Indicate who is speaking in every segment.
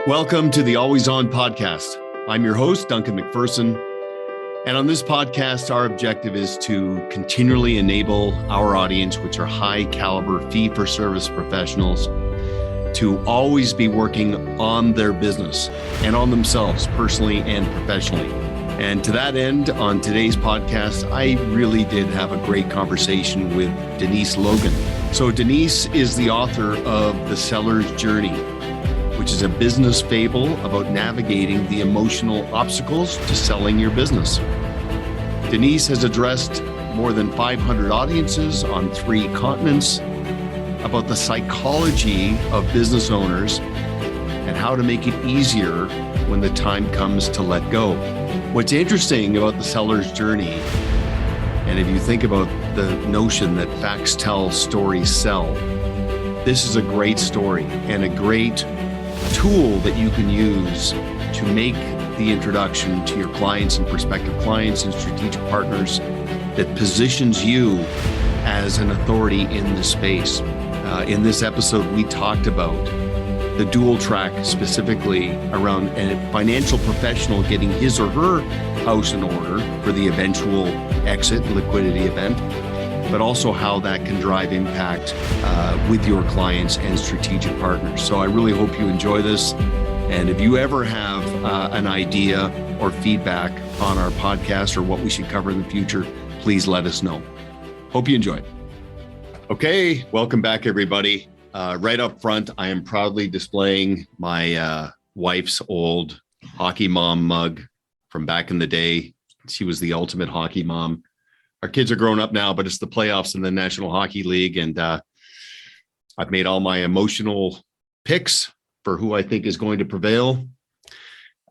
Speaker 1: Welcome to the Always On podcast. I'm your host, Duncan MacPherson. And on this podcast, our objective is to continually enable our audience, which are high caliber fee-for-service professionals, to always be working on their business and on themselves personally and professionally. And to that end, on today's podcast, I really did have a great conversation with Denise Logan. So Denise is the author of The Seller's Journey, which is a business fable about navigating the emotional obstacles to selling your business. Denise has addressed more than 500 audiences on 3 continents about the psychology of business owners and how to make it easier when the time comes to let go. What's interesting about The Seller's Journey, and if you think about the notion that facts tell, stories sell, this is a great story and a great tool that you can use to make the introduction to your clients and prospective clients and strategic partners that positions you as an authority in this space. In this episode, we talked about the dual track, specifically around a financial professional getting his or her house in order for the eventual exit liquidity event, but also how that can drive impact with your clients and strategic partners. So I really hope you enjoy this. And if you ever have an idea or feedback on our podcast or what we should cover in the future, please let us know. Hope you enjoy it. Okay, welcome back, everybody. Right up front, I am proudly displaying my wife's old hockey mom mug from back in the day. She was the ultimate hockey mom. Our kids are grown up now, but it's the playoffs in the National Hockey League. And I've made all my emotional picks for who I think is going to prevail.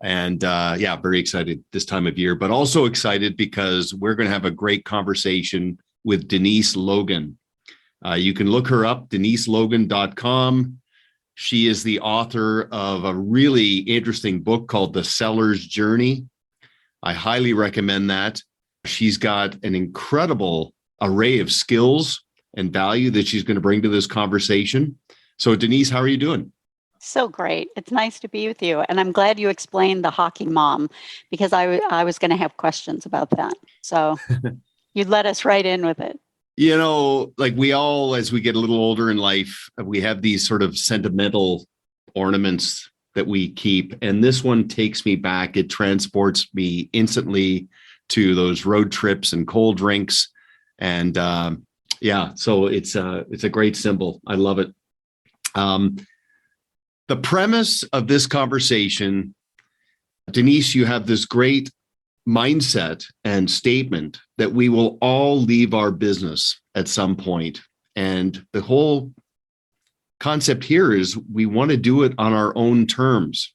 Speaker 1: And very excited this time of year, but also excited because we're going to have a great conversation with Denise Logan. You can look her up, deniselogan.com. She is the author of a really interesting book called The Seller's Journey. I highly recommend that. She's got an incredible array of skills and value that she's going to bring to this conversation. So Denise, how are you doing?
Speaker 2: So great. It's nice to be with you. And I'm glad you explained the hockey mom, because I was going to have questions about that. So you let us right in with it.
Speaker 1: You know, like we all, as we get a little older in life, we have these sort of sentimental ornaments that we keep. And this one takes me back. It transports me instantly to those road trips and cold drinks. And so it's a great symbol. I love it. The premise of this conversation, Denise, you have this great mindset and statement that we will all leave our business at some point. And the whole concept here is we want to do it on our own terms.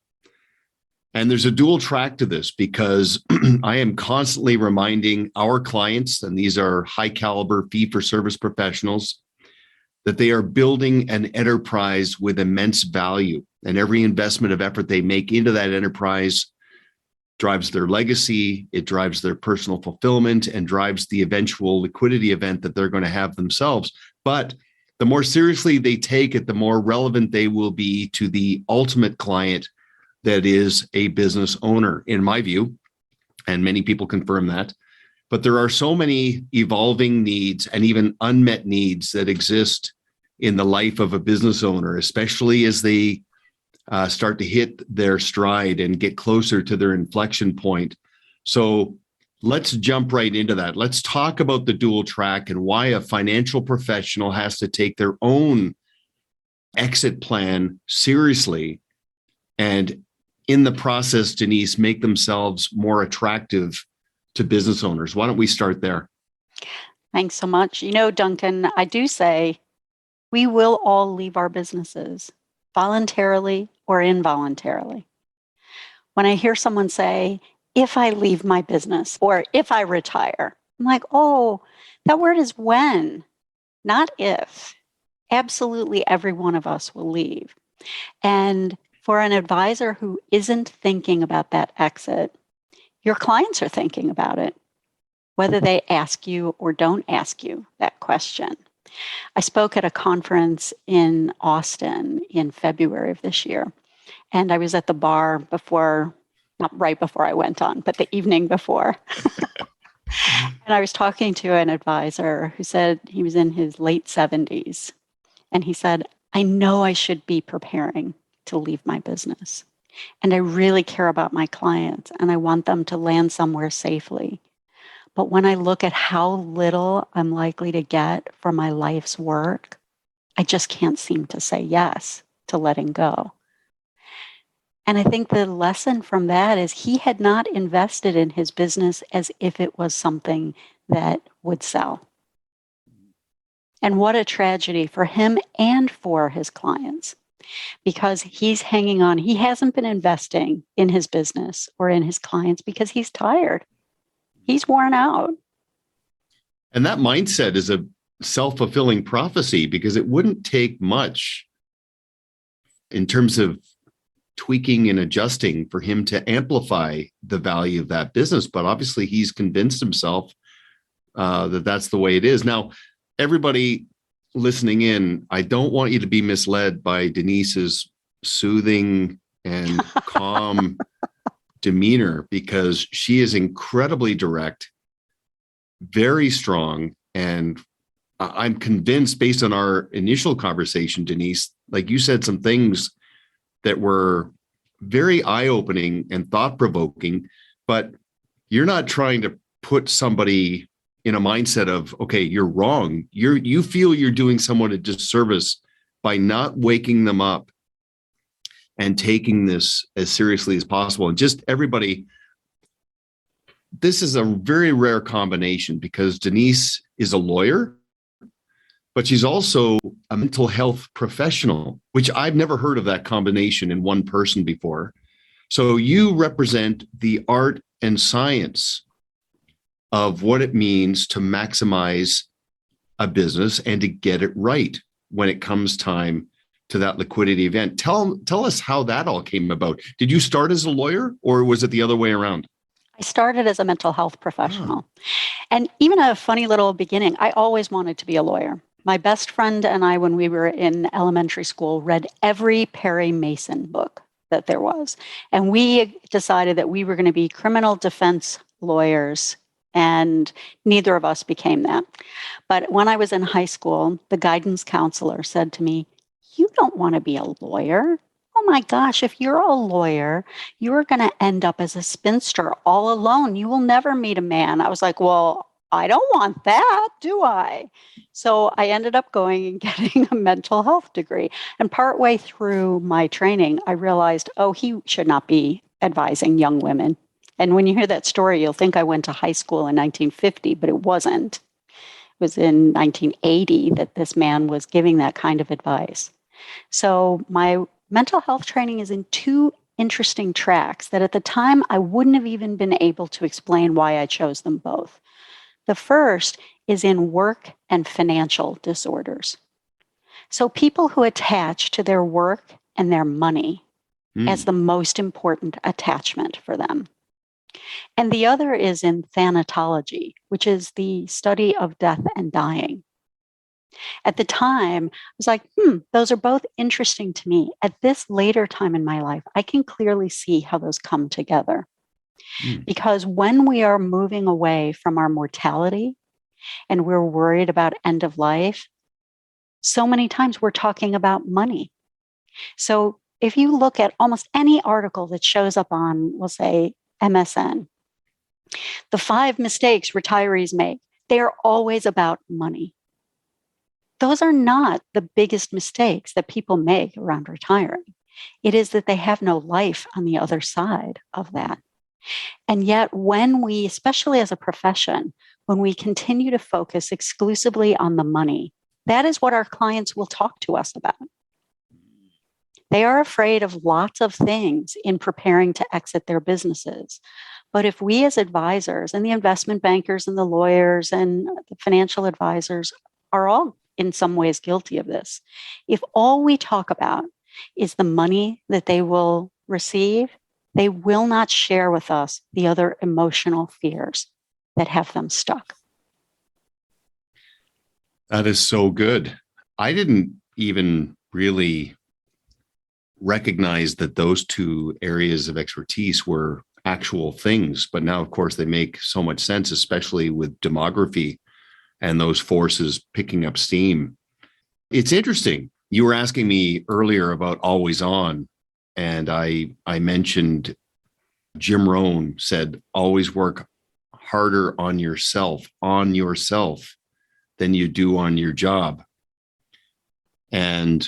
Speaker 1: And there's a dual track to this because I am constantly reminding our clients, and these are high caliber fee-for-service professionals, that they are building an enterprise with immense value. And every investment of effort they make into that enterprise drives their legacy, it drives their personal fulfillment, and drives the eventual liquidity event that they're going to have themselves. But the more seriously they take it, the more relevant they will be to the ultimate client that is a business owner, in my view, and many people confirm that. But there are so many evolving needs and even unmet needs that exist in the life of a business owner, especially as they start to hit their stride and get closer to their inflection point. So let's jump right into that. Let's talk about the dual track and why a financial professional has to take their own exit plan seriously, and in the process, Denise, make themselves more attractive to business owners. Why don't we start there?
Speaker 2: Thanks so much. You know, Duncan, I do say we will all leave our businesses voluntarily or involuntarily. When I hear someone say, if I leave my business or if I retire, I'm like, oh, that word is when, not if. Absolutely every one of us will leave. And for an advisor who isn't thinking about that exit, your clients are thinking about it, whether they ask you or don't ask you that question. I spoke at a conference in Austin in February of this year, And I was at the bar before, not right before I went on, but the evening before. And I was talking to an advisor who said he was in his late 70s. And he said, I know I should be preparing to leave my business. And I really care about my clients and I want them to land somewhere safely. But when I look at how little I'm likely to get for my life's work, I just can't seem to say yes to letting go. And I think the lesson from that is he had not invested in his business as if it was something that would sell. And what a tragedy for him and for his clients, because he's hanging on. He hasn't been investing in his business or in his clients because he's tired. He's worn out.
Speaker 1: And that mindset is a self-fulfilling prophecy, because it wouldn't take much in terms of tweaking and adjusting for him to amplify the value of that business. But obviously he's convinced himself that that's the way it is. Now, everybody listening in, I don't want you to be misled by Denise's soothing and calm demeanor, because she is incredibly direct, very strong. And I'm convinced, based on our initial conversation, Denise, like you said, some things that were very eye-opening and thought-provoking, but you're not trying to put somebody in a mindset of, okay, you're wrong. You feel you're doing someone a disservice by not waking them up and taking this as seriously as possible. And just everybody, this is a very rare combination, because Denise is a lawyer, but she's also a mental health professional, which I've never heard of that combination in one person before. So you represent the art and science of what it means to maximize a business and to get it right when it comes time to that liquidity event. Tell us how that all came about. Did you start as a lawyer, or was it the other way around?
Speaker 2: I started as a mental health professional. And even a funny little beginning, I always wanted to be a lawyer. My best friend and I, when we were in elementary school, read every Perry Mason book that there was. And we decided that we were going to be criminal defense lawyers, and neither of us became that. But when I was in high school, the guidance counselor said to me, "You don't want to be a lawyer. Oh my gosh, if you're a lawyer, you're going to end up as a spinster all alone. You will never meet a man." I was like, well, I don't want that, do I? So I ended up going and getting a mental health degree. And partway through my training, I realized, oh, he should not be advising young women. And when you hear that story, you'll think I went to high school in 1950, but it wasn't. It was in 1980 that this man was giving that kind of advice. So my mental health training is in two interesting tracks that at the time I wouldn't have even been able to explain why I chose them both. The first is in work and financial disorders. So people who attach to their work and their money as the most important attachment for them. And the other is in thanatology, which is the study of death and dying. At the time, I was like, those are both interesting to me. At this later time in my life, I can clearly see how those come together. Because when we are moving away from our mortality and we're worried about end of life, so many times we're talking about money. So if you look at almost any article that shows up on, we'll say, MSN, the 5 mistakes retirees make, they are always about money. Those are not the biggest mistakes that people make around retiring. It is that they have no life on the other side of that. And yet, when we, especially as a profession, when we continue to focus exclusively on the money, that is what our clients will talk to us about. They are afraid of lots of things in preparing to exit their businesses. But if we as advisors, and the investment bankers and the lawyers and the financial advisors are all in some ways guilty of this, if all we talk about is the money that they will receive, they will not share with us the other emotional fears that have them stuck.
Speaker 1: That is so good. I didn't even really recognize that those two areas of expertise were actual things. But now, of course, they make so much sense, especially with demography and those forces picking up steam. It's interesting. You were asking me earlier about always on, and I mentioned Jim Rohn said, always work harder on yourself than you do on your job. And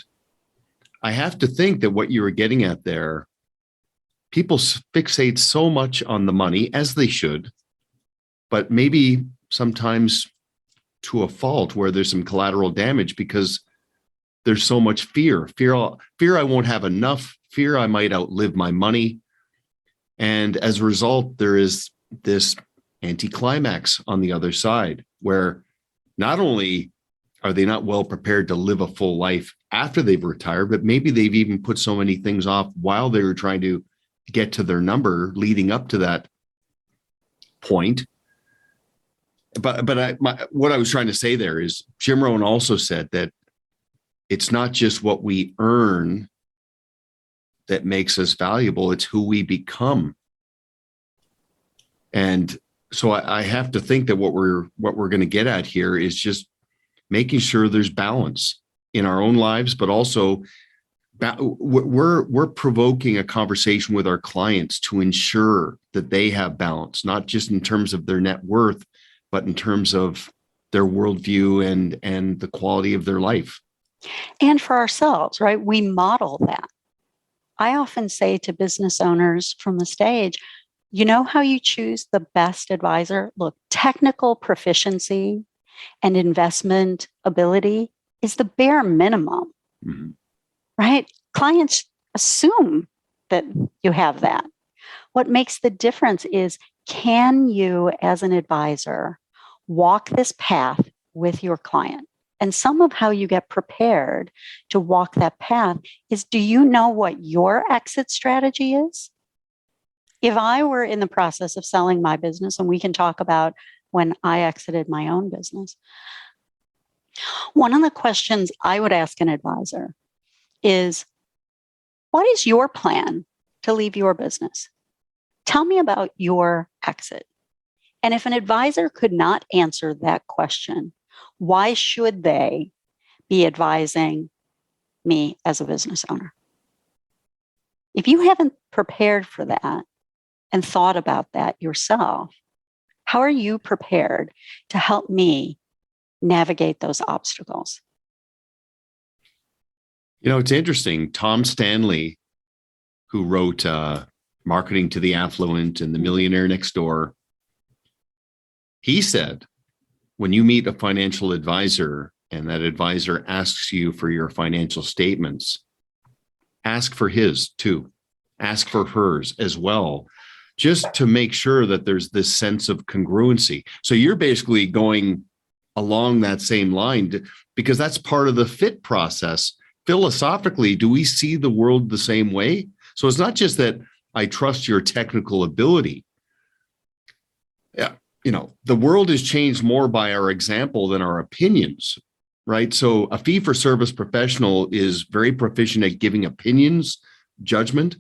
Speaker 1: I have to think that what you were getting at there, people fixate so much on the money, as they should, but maybe sometimes to a fault where there's some collateral damage because there's so much fear I won't have enough, fear I might outlive my money. And as a result, there is this anticlimax on the other side where not only are they not well prepared to live a full life after they've retired, but maybe they've even put so many things off while they were trying to get to their number leading up to that point. But what I was trying to say there is Jim Rohn also said that it's not just what we earn that makes us valuable, it's who we become. And so I have to think that what we're going to get at here is just making sure there's balance in our own lives, but also we're provoking a conversation with our clients to ensure that they have balance, not just in terms of their net worth, but in terms of their worldview and the quality of their life.
Speaker 2: And for ourselves, right? We model that. I often say to business owners from the stage, you know how you choose the best advisor? Look, technical proficiency and investment ability is the bare minimum, right? Clients assume that you have that. What makes the difference is, can you, as an advisor, walk this path with your client? And some of how you get prepared to walk that path is, do you know what your exit strategy is? If I were in the process of selling my business, and we can talk about when I exited my own business, one of the questions I would ask an advisor is, what is your plan to leave your business? Tell me about your exit. And if an advisor could not answer that question, why should they be advising me as a business owner? If you haven't prepared for that and thought about that yourself, how are you prepared to help me navigate those obstacles?
Speaker 1: You know, it's interesting. Tom Stanley, who wrote Marketing to the Affluent and The Millionaire Next Door, he said, when you meet a financial advisor and that advisor asks you for your financial statements, ask for his too. Ask for hers as well, just to make sure that there's this sense of congruency. So you're basically going along that same line because that's part of the fit process. Philosophically, do we see the world the same way? So it's not just that I trust your technical ability. Yeah. You know, the world is changed more by our example than our opinions, right? So a fee-for-service professional is very proficient at giving opinions, judgment,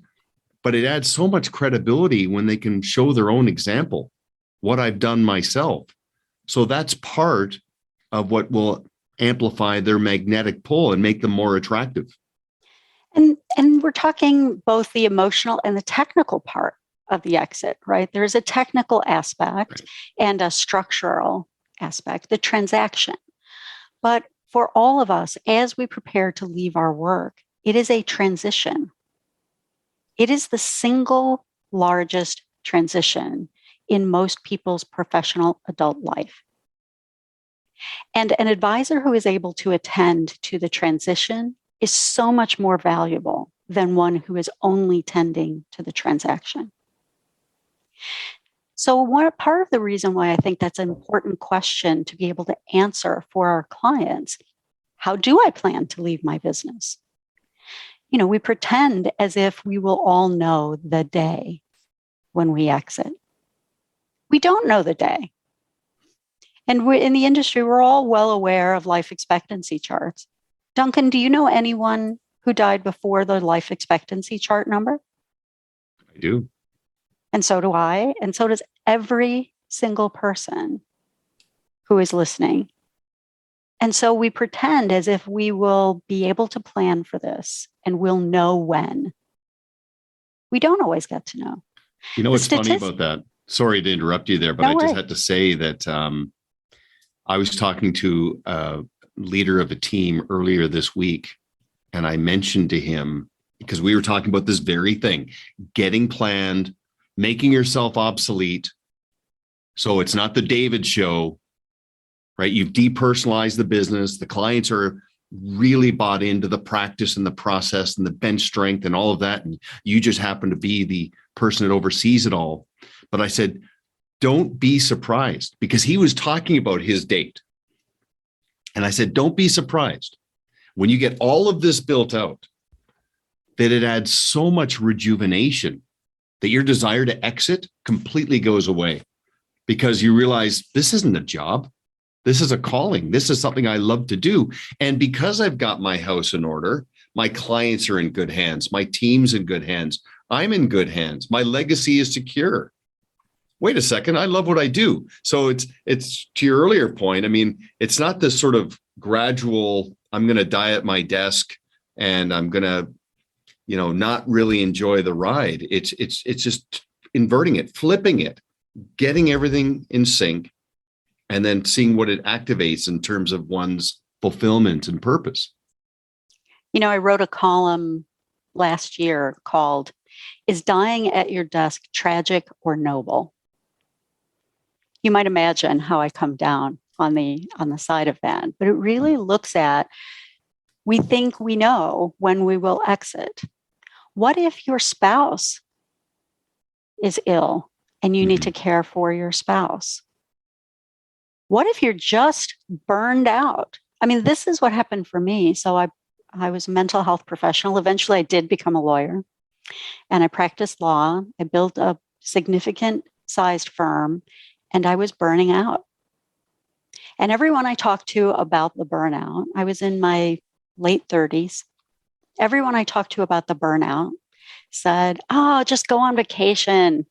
Speaker 1: but it adds so much credibility when they can show their own example, what I've done myself. So that's part of what will amplify their magnetic pull and make them more attractive.
Speaker 2: And we're talking both the emotional and the technical part of the exit, right? There's a technical aspect and a structural aspect, the transaction. But for all of us, as we prepare to leave our work, it is a transition. It is the single largest transition in most people's professional adult life. And an advisor who is able to attend to the transition is so much more valuable than one who is only tending to the transaction. So part of the reason why I think that's an important question to be able to answer for our clients, how do I plan to leave my business? You know, we pretend as if we will all know the day when we exit. We don't know the day. And we're in the industry, we're all well aware of life expectancy charts. Duncan, do you know anyone who died before the life expectancy chart number?
Speaker 1: I do.
Speaker 2: And so do I. And so does every single person who is listening. And so we pretend as if we will be able to plan for this and we'll know when. We don't always get to know.
Speaker 1: You know what's funny about that? Sorry to interrupt you there, but I just had to say that I was talking to a leader of a team earlier this week, and I mentioned to him, because we were talking about this very thing, getting planned, making yourself obsolete. So it's not the David show, right? You've depersonalized the business. The clients are really bought into the practice and the process and the bench strength and all of that. And you just happen to be the person that oversees it all. But I said, don't be surprised, because he was talking about his date. And I said, don't be surprised when you get all of this built out, that it adds so much rejuvenation that your desire to exit completely goes away, because you realize this isn't a job. This is a calling. This is something I love to do. And because I've got my house in order, my clients are in good hands. My team's in good hands. I'm in good hands. My legacy is secure. Wait a second, I love what I do. So it's to your earlier point. I mean, it's not this sort of gradual, I'm going to die at my desk and I'm going to, not really enjoy the ride. It's just inverting it, flipping it, getting everything in sync, and then seeing what it activates in terms of one's fulfillment and purpose.
Speaker 2: I wrote a column last year called, "Is Dying at Your Desk Tragic or Noble?" You might imagine how I come down on the side of that, but it really looks at, we think we know when we will exit. What if your spouse is ill and you need to care for your spouse? What if you're just burned out? I mean, this is what happened for me. So I was a mental health professional. Eventually, I did become a lawyer, and I practiced law. I built a significant sized firm, and I was burning out. And everyone I talked to about the burnout, I was in my late 30s. Everyone I talked to about the burnout said, "Oh, just go on vacation,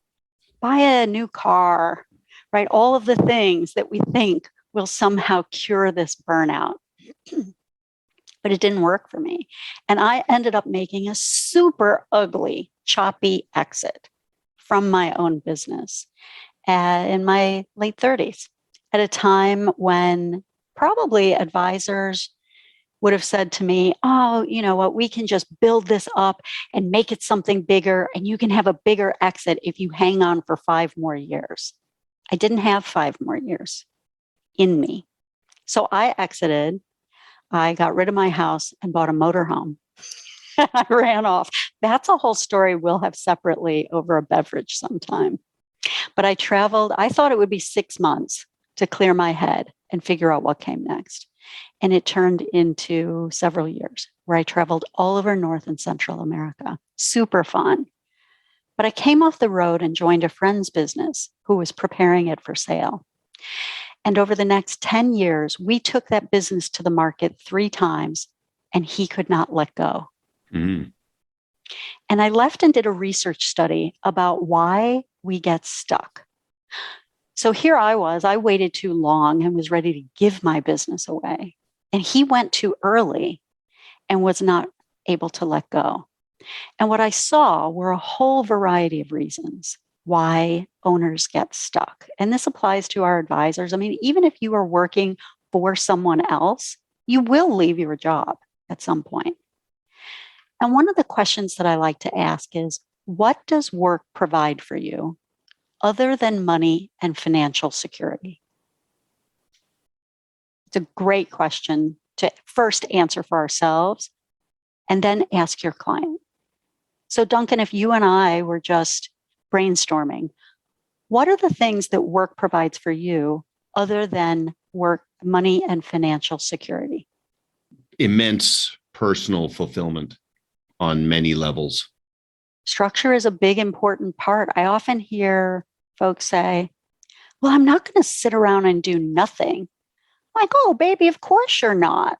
Speaker 2: buy a new car," right? All of the things that we think will somehow cure this burnout. But it didn't work for me. And I ended up making a super ugly, choppy exit from my own business in my late 30s, at a time when probably advisors would have said to me, "Oh, you know what, we can just build this up and make it something bigger, and you can have a bigger exit if you hang on for 5 more years." I didn't have 5 more years in me. So I exited. I got rid of my house and bought a motorhome. I ran off. That's a whole story we'll have separately over a beverage sometime. But I traveled. I thought it would be 6 months to clear my head and figure out what came next. And it turned into several years where I traveled all over North and Central America. Super fun. But I came off the road and joined a friend's business who was preparing it for sale. And over the next 10 years, we took that business to the market 3 times, and he could not let go. Mm-hmm. And I left and did a research study about why we get stuck. So here I was, I waited too long and was ready to give my business away. And he went too early and was not able to let go. And what I saw were a whole variety of reasons why owners get stuck. And this applies to our advisors. I mean, even if you are working for someone else, you will leave your job at some point. And one of the questions that I like to ask is, what does work provide for you other than money and financial security? It's a great question to first answer for ourselves and then ask your client. So Duncan, if you and I were just brainstorming, what are the things that work provides for you other than work, money, and financial security?
Speaker 1: Immense personal fulfillment on many levels.
Speaker 2: Structure is a big, important part. I often hear folks say, "Well, I'm not going to sit around and do nothing." I'm like, "Oh, baby, of course you're not.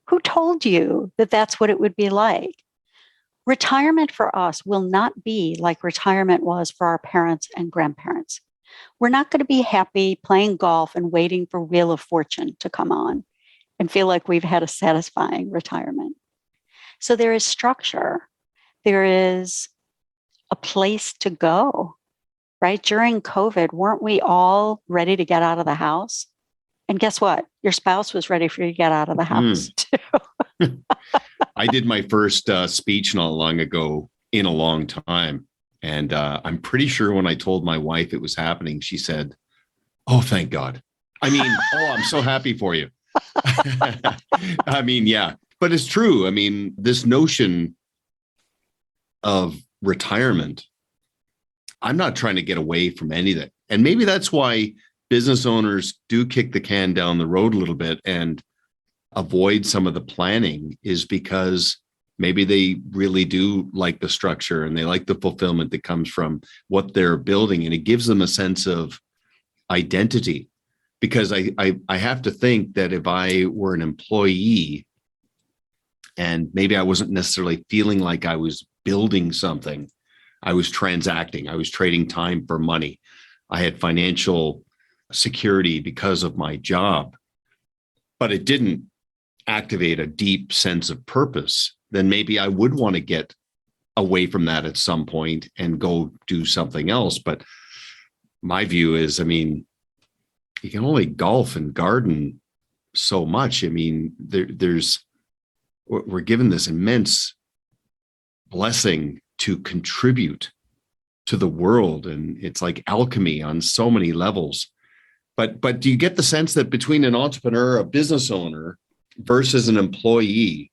Speaker 2: Who told you that that's what it would be like? Retirement for us will not be like retirement was for our parents and grandparents. We're not going to be happy playing golf and waiting for Wheel of Fortune to come on and feel like we've had a satisfying retirement. So there is structure. There is a place to go, right? During COVID, weren't we all ready to get out of the house? And guess what? Your spouse was ready for you to get out of the house too.
Speaker 1: I did my first speech not long ago in a long time. And I'm pretty sure when I told my wife it was happening, she said, "Oh, thank God." I mean, I'm so happy for you. I mean, yeah, but it's true. I mean, this notion of retirement, I'm not trying to get away from anything. And maybe that's why business owners do kick the can down the road a little bit and avoid some of the planning, is because maybe they really do like the structure and they like the fulfillment that comes from what they're building. And it gives them a sense of identity. Because I have to think that if I were an employee and maybe I wasn't necessarily feeling like I was building something, I was transacting, I was trading time for money, I had financial security because of my job, but it didn't activate a deep sense of purpose, then maybe I would want to get away from that at some point and go do something else. But my view is, I mean, you can only golf and garden so much. I mean, we're given this immense blessing to contribute to the world, and it's like alchemy on so many levels. But do you get the sense that between an entrepreneur, a business owner versus an employee,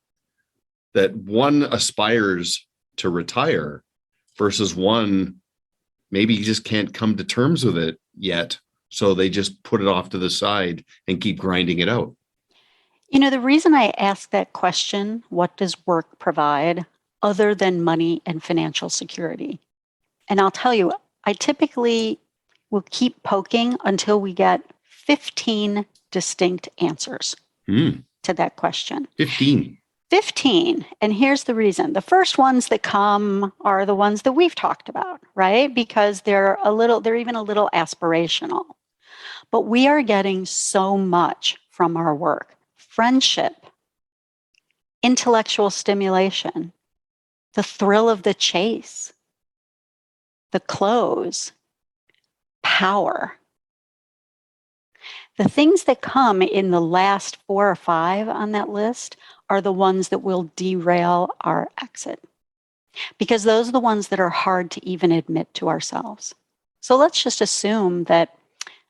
Speaker 1: that one aspires to retire versus one maybe just can't come to terms with it yet, so they just put it off to the side and keep grinding it out?
Speaker 2: You know, the reason I ask that question, what does work provide other than money and financial security? And I'll tell you, I typically will keep poking until we get 15 distinct answers to that question. 15. And here's the reason. The first ones that come are the ones that we've talked about, right? Because they're even a little aspirational. But we are getting so much from our work: friendship, intellectual stimulation, the thrill of the chase, the close, power. The things that come in the last 4 or 5 on that list are the ones that will derail our exit, because those are the ones that are hard to even admit to ourselves. So let's just assume that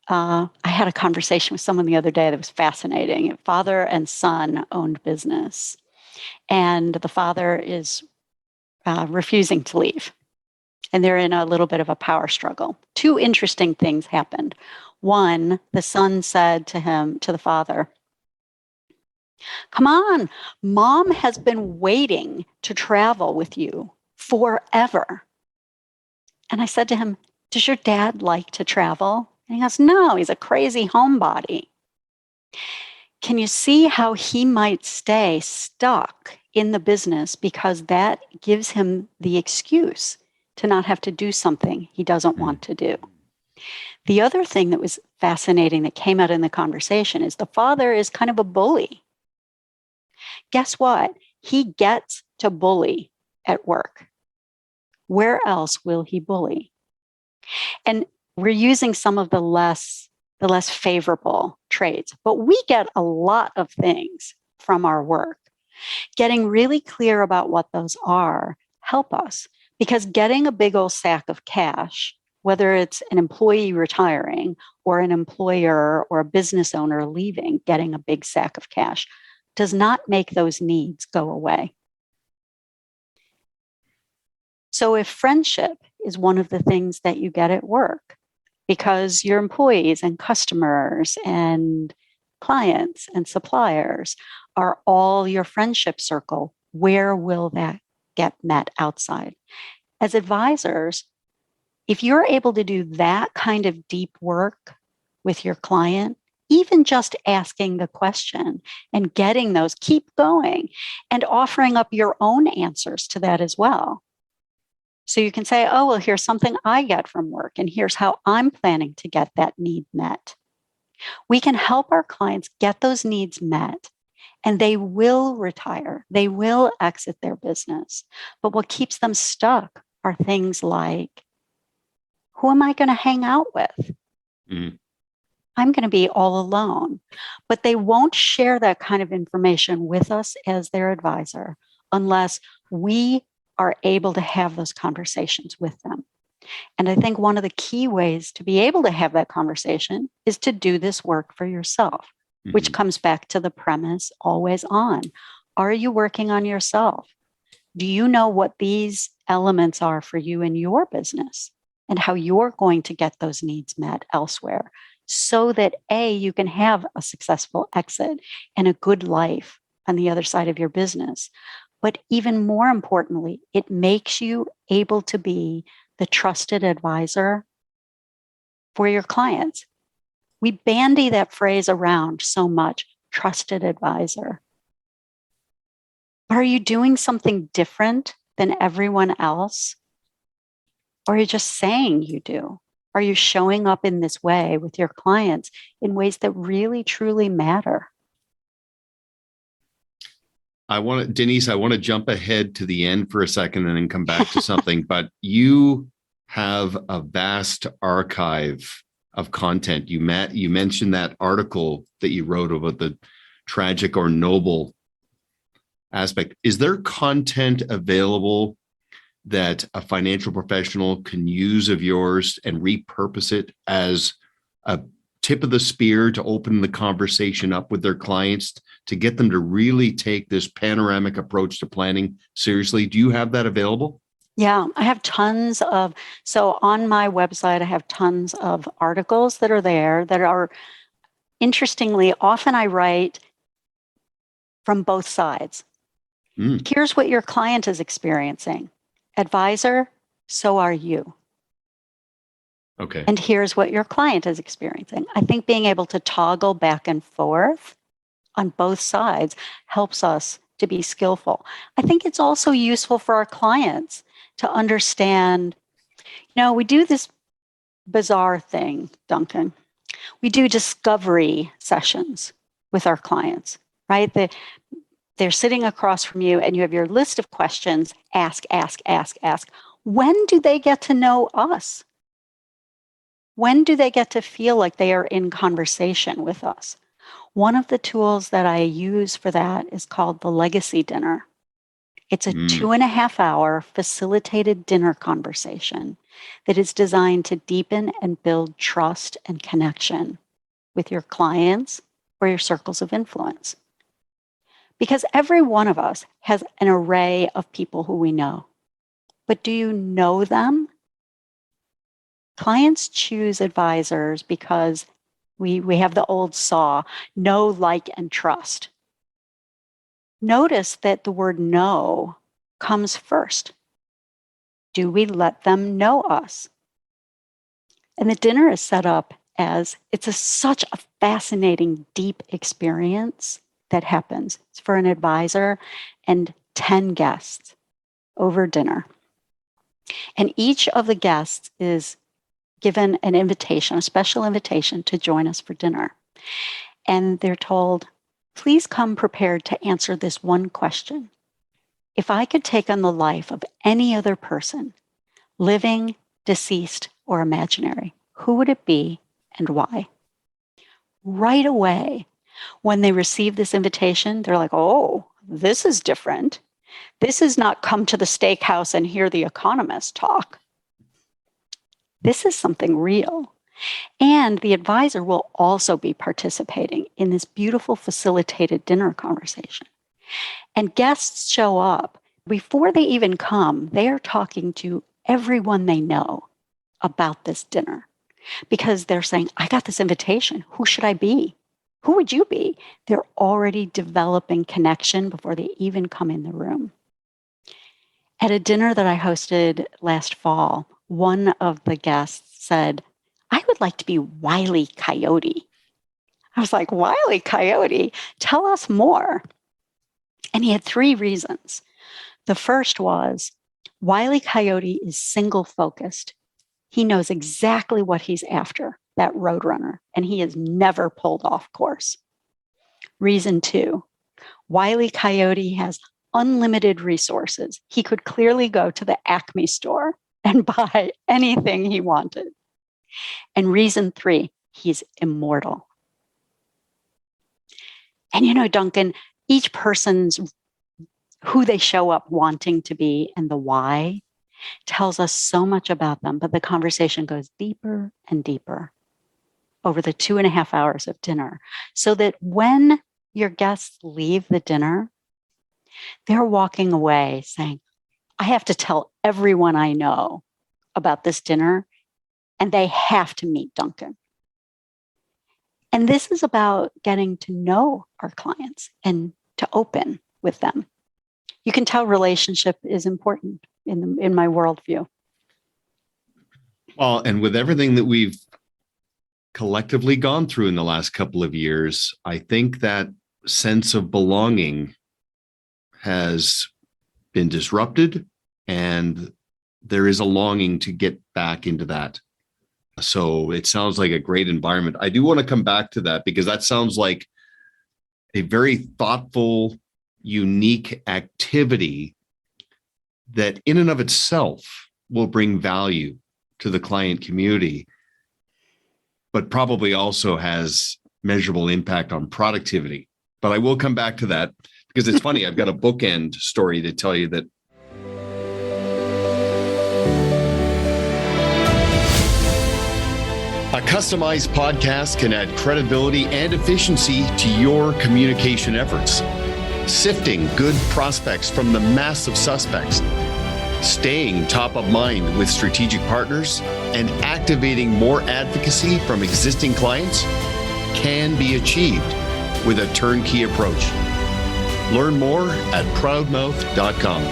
Speaker 2: I had a conversation with someone the other day that was fascinating. Father and son owned business, and the father is refusing to leave. And they're in a little bit of a power struggle. 2 interesting things happened. One, the son said to the father, "Come on, mom has been waiting to travel with you forever." And I said to him, "Does your dad like to travel?" And he goes, "No, he's a crazy homebody." Can you see how he might stay stuck in the business because that gives him the excuse to not have to do something he doesn't want to do? The other thing that was fascinating that came out in the conversation is the father is kind of a bully. Guess what? He gets to bully at work. Where else will he bully? And we're using some of the less favorable traits, but we get a lot of things from our work. Getting really clear about what those are help us, because getting a big old sack of cash, whether it's an employee retiring or an employer or a business owner leaving, getting a big sack of cash does not make those needs go away. So if friendship is one of the things that you get at work, because your employees and customers and clients and suppliers are all your friendship circle, where will that get met outside? As advisors, if you're able to do that kind of deep work with your client, even just asking the question and getting those, keep going and offering up your own answers to that as well. So you can say, oh, well, here's something I get from work, and here's how I'm planning to get that need met. We can help our clients get those needs met, and they will retire. They will exit their business. But what keeps them stuck are things like, who am I going to hang out with?
Speaker 1: Mm.
Speaker 2: I'm going to be all alone. But they won't share that kind of information with us as their advisor unless we are able to have those conversations with them. And I think one of the key ways to be able to have that conversation is to do this work for yourself, which comes back to the premise always on. Are you working on yourself? Do you know what these elements are for you in your business and how you're going to get those needs met elsewhere so that A, you can have a successful exit and a good life on the other side of your business. But even more importantly, it makes you able to be the trusted advisor for your clients. We bandy that phrase around so much, trusted advisor. But are you doing something different than everyone else? Or are you just saying you do? Are you showing up in this way with your clients in ways that really, truly matter?
Speaker 1: Denise, I want to jump ahead to the end for a second and then come back to something, but you have a vast archive of content. You mentioned that article that you wrote about the tragic or noble aspect. Is there content available that a financial professional can use of yours and repurpose it as a tip of the spear to open the conversation up with their clients, to get them to really take this panoramic approach to planning seriously? Do you have that available?
Speaker 2: Yeah, I have so on my website, I have tons of articles that are there that are, interestingly, often I write from both sides. Here's what your client is experiencing. Advisor, so are you.
Speaker 1: Okay.
Speaker 2: And here's what your client is experiencing. I think being able to toggle back and forth on both sides helps us to be skillful. I think it's also useful for our clients to understand, we do this bizarre thing, Duncan. We do discovery sessions with our clients, right? They're sitting across from you and you have your list of questions, ask. When do they get to know us? When do they get to feel like they are in conversation with us? One of the tools that I use for that is called the Legacy Dinner. It's a 2.5 hour facilitated dinner conversation that is designed to deepen and build trust and connection with your clients or your circles of influence. Because every one of us has an array of people who we know. But do you know them? Clients choose advisors because we have the old saw, know, like, and trust. Notice that the word know comes first. Do we let them know us? And the dinner is set up as such a fascinating, deep experience that happens. It's for an advisor and 10 guests over dinner. And each of the guests is given an invitation, a special invitation to join us for dinner. And they're told, please come prepared to answer this one question. If I could take on the life of any other person, living, deceased, or imaginary, who would it be and why? Right away, when they receive this invitation, they're like, oh, this is different. This is not come to the steakhouse and hear the economist talk. This is something real. And the advisor will also be participating in this beautiful facilitated dinner conversation. And guests show up. Before they even come, they are talking to everyone they know about this dinner because they're saying, I got this invitation. Who should I be? Who would you be? They're already developing connection before they even come in the room. At a dinner that I hosted last fall, one of the guests said, I would like to be Wile E. Coyote. I was like, Wile E. Coyote, tell us more. And he had 3 reasons. The first was Wile E. Coyote is single focused. He knows exactly what he's after, that roadrunner, and he is never pulled off course. Reason 2, Wile E. Coyote has unlimited resources. He could clearly go to the Acme store and buy anything he wanted. And reason 3, he's immortal. And Duncan, each person's who they show up wanting to be and the why tells us so much about them, but the conversation goes deeper and deeper over the 2.5 hours of dinner, so that when your guests leave the dinner, they're walking away saying, I have to tell everyone I know about this dinner, and they have to meet Duncan. And this is about getting to know our clients and to open with them. You can tell relationship is important in my worldview.
Speaker 1: Well, and with everything that we've collectively gone through in the last couple of years, I think that sense of belonging has been disrupted, and there is a longing to get back into that. So it sounds like a great environment. I do want to come back to that because that sounds like a very thoughtful, unique activity that in and of itself will bring value to the client community, but probably also has measurable impact on productivity. But I will come back to that because it's funny. I've got a bookend story to tell you that a customized podcast can add credibility and efficiency to your communication efforts. Sifting good prospects from the mass of suspects, staying top of mind with strategic partners, and activating more advocacy from existing clients can be achieved with a turnkey approach. Learn more at proudmouth.com.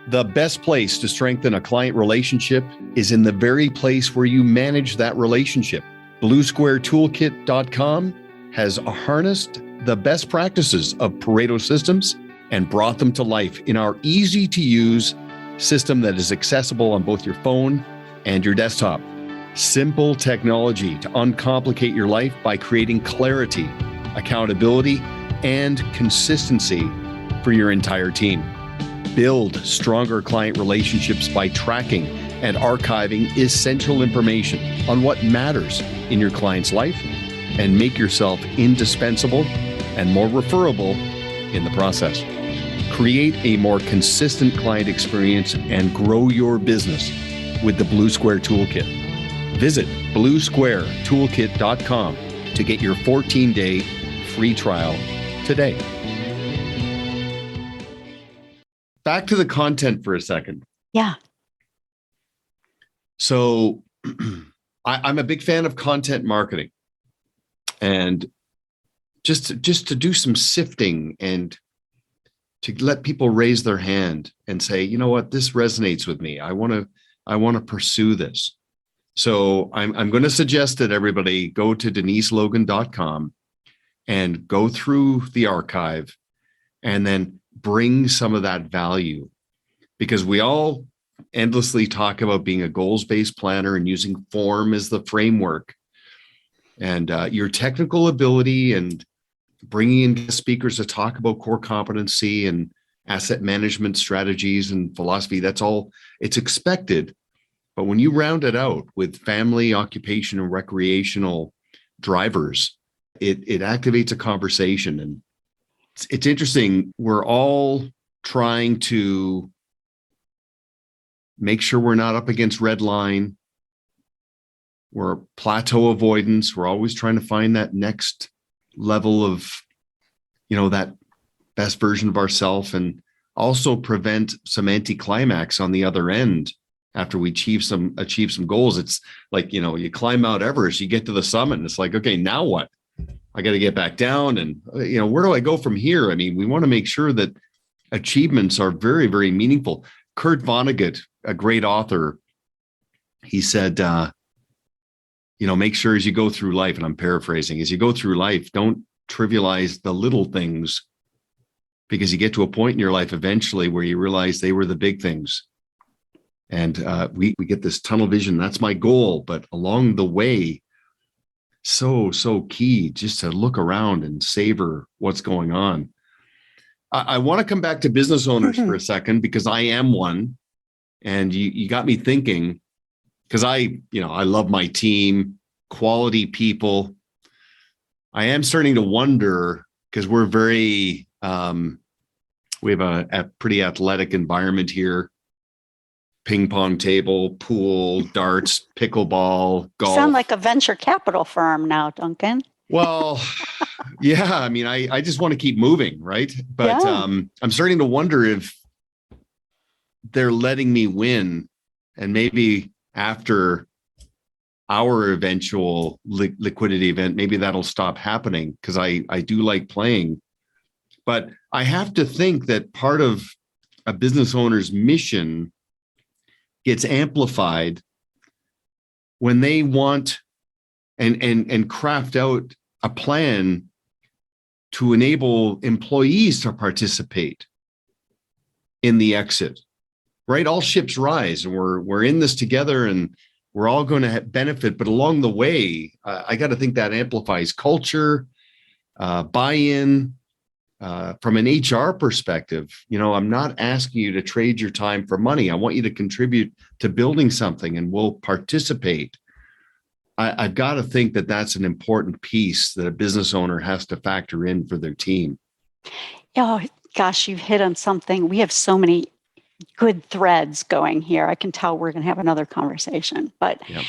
Speaker 1: The best place to strengthen a client relationship is in the very place where you manage that relationship. BlueSquareToolkit.com has harnessed the best practices of Pareto systems and brought them to life in our easy-to-use system that is accessible on both your phone and your desktop. Simple technology to uncomplicate your life by creating clarity, accountability, and consistency for your entire team. Build stronger client relationships by tracking and archiving essential information on what matters in your client's life and make yourself indispensable and more referable in the process. Create a more consistent client experience and grow your business with the Blue Square Toolkit. Visit BlueSquareToolkit.com to get your 14-day free trial today. Back to the content for a second.
Speaker 2: Yeah.
Speaker 1: So I'm a big fan of content marketing, and just to do some sifting and to let people raise their hand and say, you know what, this resonates with me. I want to pursue this. So I'm going to suggest that everybody go to deniselogan.com and go through the archive and then bring some of that value, because we all endlessly talk about being a goals-based planner and using form as the framework, and your technical ability and bringing in guest speakers to talk about core competency and asset management strategies and philosophy. That's all, it's expected. But when you round it out with family, occupation, and recreational drivers, it activates a conversation. And it's interesting. We're all trying to make sure we're not up against red line. We're plateau avoidance. We're always trying to find that next level of, that best version of ourselves, and also prevent some anticlimax on the other end after we achieve some goals. It's like, you climb Mount Everest, you get to the summit, and it's like, okay, now what? I got to get back down, and where do I go from here? I mean, we want to make sure that achievements are very, very meaningful. Kurt Vonnegut, a great author, he said, make sure as you go through life, and I'm paraphrasing, as you go through life, don't trivialize the little things, because you get to a point in your life eventually where you realize they were the big things. And we get this tunnel vision. That's my goal. But along the way, so key just to look around and savor what's going on. I want to come back to business owners for a second, because I am one. And you got me thinking, because I love my team, quality people. I am starting to wonder, because we're we have a pretty athletic environment here. Ping pong table, pool, darts, pickleball, golf.
Speaker 2: You sound like a venture capital firm now, Duncan.
Speaker 1: Well, yeah. I mean, I just want to keep moving, right? But
Speaker 2: Yeah.
Speaker 1: I'm starting to wonder if they're letting me win, and maybe after our eventual liquidity event, maybe that'll stop happening, because I do like playing. But I have to think that part of a business owner's mission gets amplified when they want and craft out a plan to enable employees to participate in the exit, right? All ships rise, and we're in this together, and we're all going to benefit. But along the way, I got to think that amplifies culture, buy-in. From an HR perspective, I'm not asking you to trade your time for money. I want you to contribute to building something, and we'll participate. I've got to think that that's an important piece that a business owner has to factor in for their team.
Speaker 2: Oh, gosh, you've hit on something. We have so many good threads going here. I can tell we're going to have another conversation. But yeah.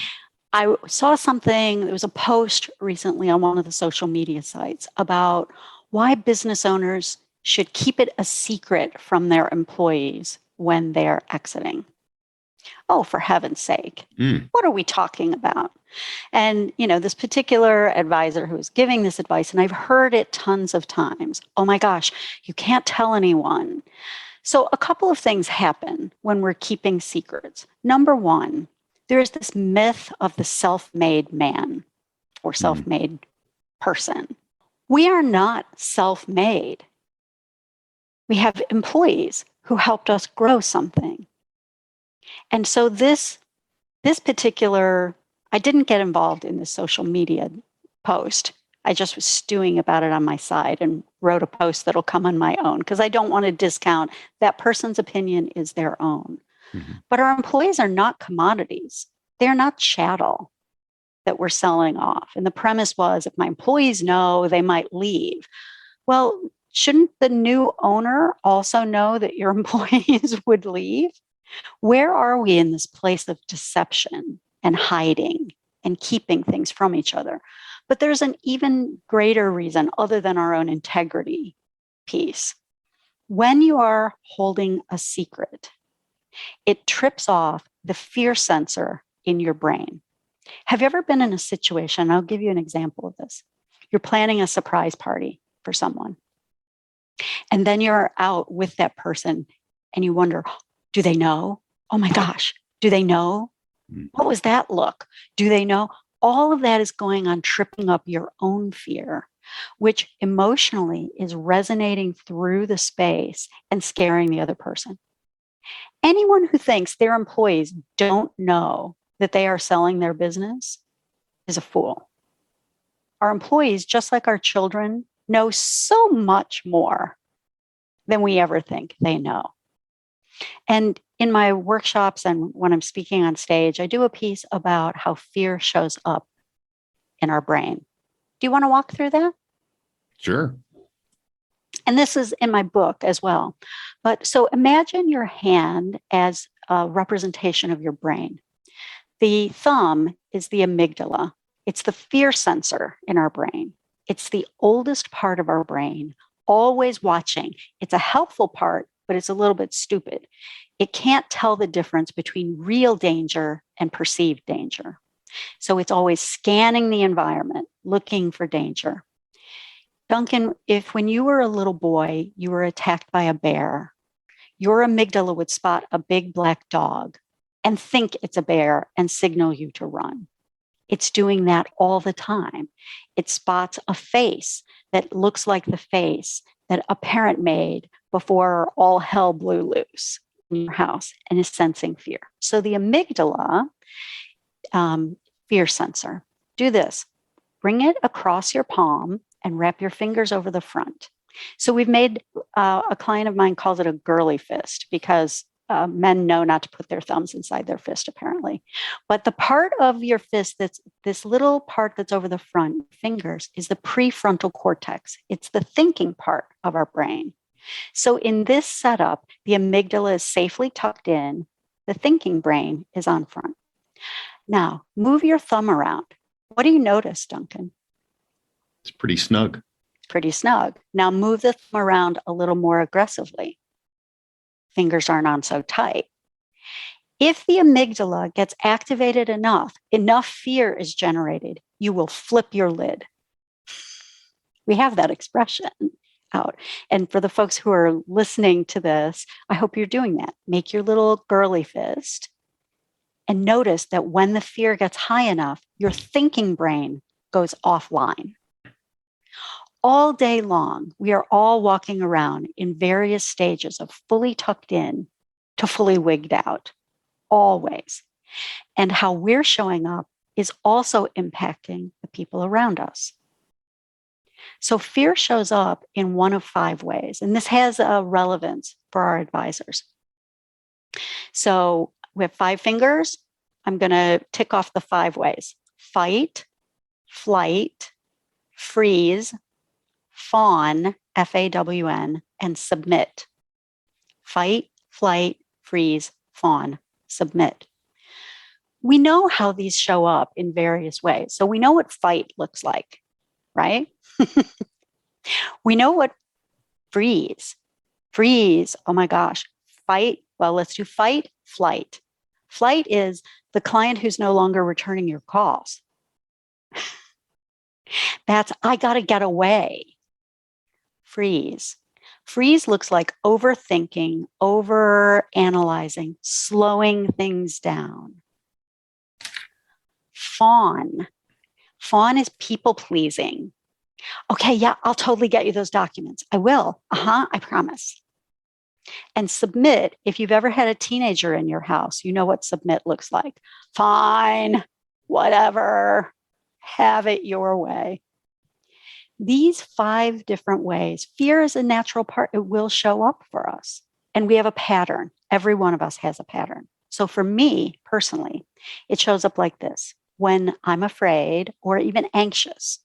Speaker 2: I saw something, there was a post recently on one of the social media sites about why business owners should keep it a secret from their employees when they're exiting. Oh, for heaven's sake, What are we talking about? And, this particular advisor who was giving this advice, and I've heard it tons of times. Oh my gosh, you can't tell anyone. So a couple of things happen when we're keeping secrets. Number one, there is this myth of the self-made man or self-made person. We are not self-made. We have employees who helped us grow something. And so this particular, I didn't get involved in this social media post. I just was stewing about it on my side and wrote a post that'll come on my own, because I don't want to discount that person's opinion is their own. Mm-hmm. But our employees are not commodities. They're not chattel that we're selling off. And the premise was, if my employees know, they might leave. Well, shouldn't the new owner also know that your employees would leave? Where are we in this place of deception and hiding and keeping things from each other? But there's an even greater reason other than our own integrity piece. When you are holding a secret, it trips off the fear sensor in your brain. Have you ever been in a situation? I'll give you an example of this. You're planning a surprise party for someone, and then you're out with that person and you wonder, do they know? Oh my gosh, do they know? What was that look? Do they know? All of that is going on, tripping up your own fear, which emotionally is resonating through the space and scaring the other person. Anyone who thinks their employees don't know that they are selling their business is a fool. Our employees, just like our children, know so much more than we ever think they know. And in my workshops and when I'm speaking on stage, I do a piece about how fear shows up in our brain. Do you want to walk through that?
Speaker 1: Sure.
Speaker 2: And this is in my book as well. But so imagine your hand as a representation of your brain. The thumb is the amygdala. It's the fear sensor in our brain. It's the oldest part of our brain, always watching. It's a helpful part, but it's a little bit stupid. It can't tell the difference between real danger and perceived danger. So it's always scanning the environment, looking for danger. Duncan, if when you were a little boy, you were attacked by a bear, your amygdala would spot a big black dog and think it's a bear and signal you to run. It's doing that all the time. It spots a face that looks like the face that a parent made before all hell blew loose in your house and is sensing fear. So the amygdala, fear sensor, do this. Bring it across your palm and wrap your fingers over the front. So we've made, a client of mine calls it a girly fist because men know not to put their thumbs inside their fist, apparently. But the part of your fist that's this little part that's over the front fingers is the prefrontal cortex. It's the thinking part of our brain. So in this setup, the amygdala is safely tucked in. The thinking brain is on front. Now, move your thumb around. What do you notice, Duncan?
Speaker 1: It's pretty snug.
Speaker 2: Pretty snug. Now move the thumb around a little more aggressively. Fingers aren't on so tight. If the amygdala gets activated enough fear is generated, you will flip your lid. We have that expression out. And for the folks who are listening to this, I hope you're doing that. Make your little girly fist and notice that when the fear gets high enough, your thinking brain goes offline. All day long, we are all walking around in various stages of fully tucked in to fully wigged out, always. And how we're showing up is also impacting the people around us. So fear shows up in one of 5 ways, and this has a relevance for our advisors. So we have 5 fingers. I'm going to tick off the 5 ways: fight, flight, freeze, fawn, F-A-W-N, and submit. Fight, flight, freeze, fawn, submit. We know how these show up in various ways. So we know what fight looks like, right? We know what freeze. Freeze, oh my gosh. Fight, well, let's do fight, flight. Flight is the client who's no longer returning your calls. That's, I got to get away. Freeze. Freeze looks like overthinking, over-analyzing, slowing things down. Fawn. Fawn is people-pleasing. Okay, yeah, I'll totally get you those documents. I will. I promise. And submit, if you've ever had a teenager in your house, you know what submit looks like. Fine, whatever, have it your way. These 5 different ways, fear is a natural part. It will show up for us. And we have a pattern. Every one of us has a pattern. So for me personally, it shows up like this. When I'm afraid or even anxious,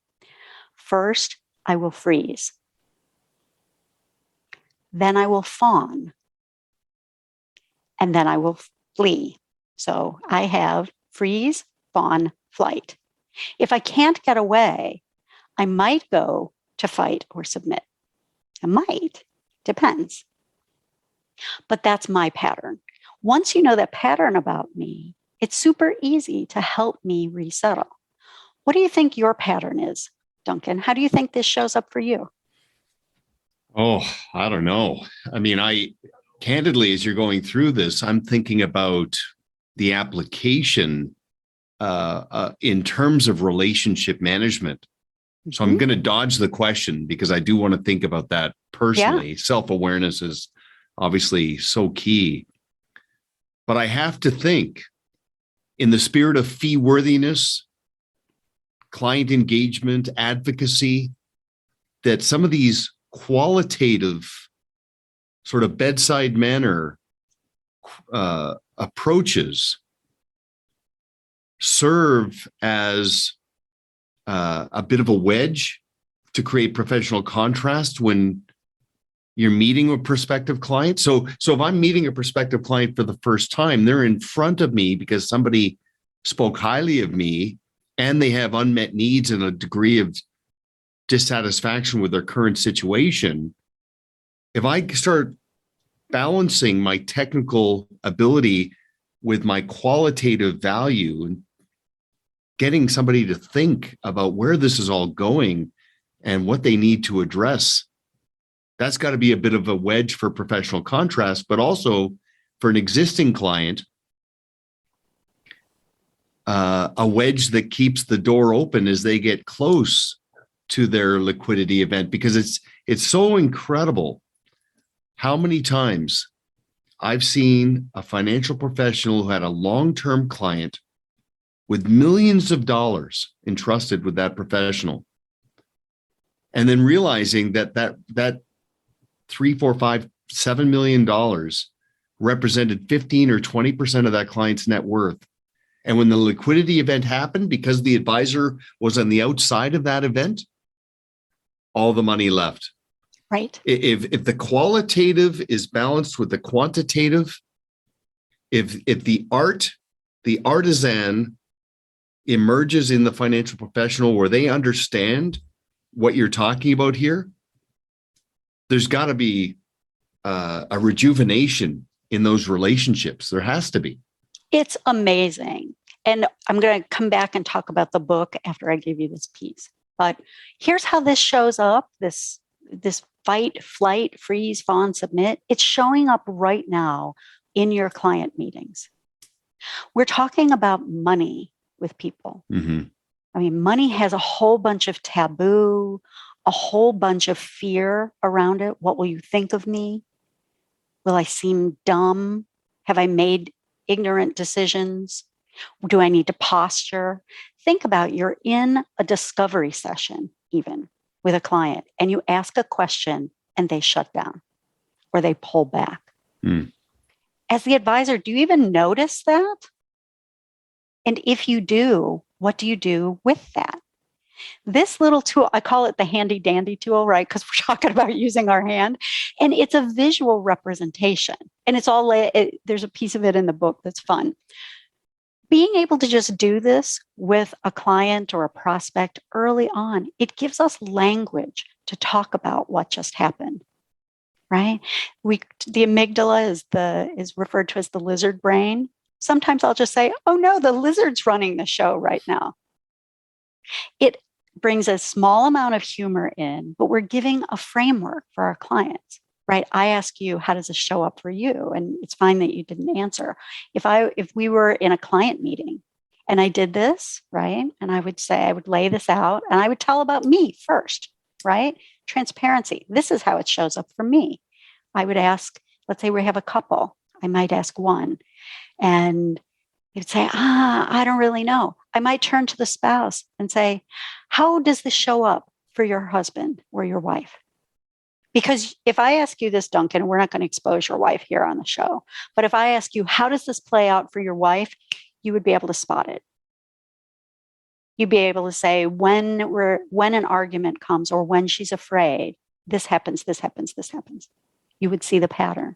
Speaker 2: first, I will freeze. Then I will fawn. And then I will flee. So I have freeze, fawn, flight. If I can't get away, I might go to fight or submit. I might, depends. But that's my pattern. Once you know that pattern about me, it's super easy to help me resettle. What do you think your pattern is, Duncan? How do you think this shows up for you?
Speaker 1: Oh, I don't know. I mean, candidly, as you're going through this, I'm thinking about the application in terms of relationship management. So I'm going to dodge the question because I do want to think about that personally. Yeah. Self-awareness is obviously so key. But I have to think in the spirit of fee worthiness, client engagement, advocacy, that some of these qualitative sort of bedside manner approaches serve as a bit of a wedge to create professional contrast when you're meeting a prospective client. So if I'm meeting a prospective client for the first time, they're in front of me because somebody spoke highly of me and they have unmet needs and a degree of dissatisfaction with their current situation. If I start balancing my technical ability with my qualitative value and getting somebody to think about where this is all going and what they need to address, That's got to be a bit of a wedge for professional contrast, but also for an existing client, a wedge that keeps the door open as they get close to their liquidity event, because it's so incredible how many times I've seen a financial professional who had a long-term client with millions of dollars entrusted with that professional, and then realizing that 3, 4, 5, $7 million represented 15 or 20% of that client's net worth. And when the liquidity event happened, because the advisor was on the outside of that event, all the money left.
Speaker 2: Right.
Speaker 1: If the qualitative is balanced with the quantitative, if the artisan emerges in the financial professional where they understand what you're talking about here, there's got to be a rejuvenation in those relationships. There has to be.
Speaker 2: It's amazing. And I'm going to come back and talk about the book after I give you this piece. But here's how this shows up, this fight, flight, freeze, fawn, submit. It's showing up right now in your client meetings. We're talking about money with people.
Speaker 1: Mm-hmm.
Speaker 2: I mean, money has a whole bunch of taboo, a whole bunch of fear around it. What will you think of me? Will I seem dumb? Have I made ignorant decisions? Do I need to posture? Think about, you're in a discovery session, even with a client, and you ask a question and they shut down or they pull back.
Speaker 1: Mm.
Speaker 2: As the advisor, do you even notice that? And if you do, what do you do with that? This little tool, I call it the handy dandy tool, right? Because we're talking about using our hand. And it's a visual representation. And it's all, there's a piece of it in the book that's fun. Being able to just do this with a client or a prospect early on, it gives us language to talk about what just happened, right? The amygdala is referred to as the lizard brain. Sometimes I'll just say, oh no, the lizard's running the show right now. It brings a small amount of humor in, but we're giving a framework for our clients, right? I ask you, how does this show up for you? And it's fine that you didn't answer. If we were in a client meeting and I did this, right? And I would lay this out and I would tell about me first, right? Transparency. This is how it shows up for me. I would ask, let's say we have a couple. I might ask one and you'd say, I don't really know. I might turn to the spouse and say, how does this show up for your husband or your wife? Because if I ask you this, Duncan, we're not going to expose your wife here on the show, but if I ask you, how does this play out for your wife? You would be able to spot it. You'd be able to say, when an argument comes or when she's afraid, this happens, this happens, this happens. You would see the pattern.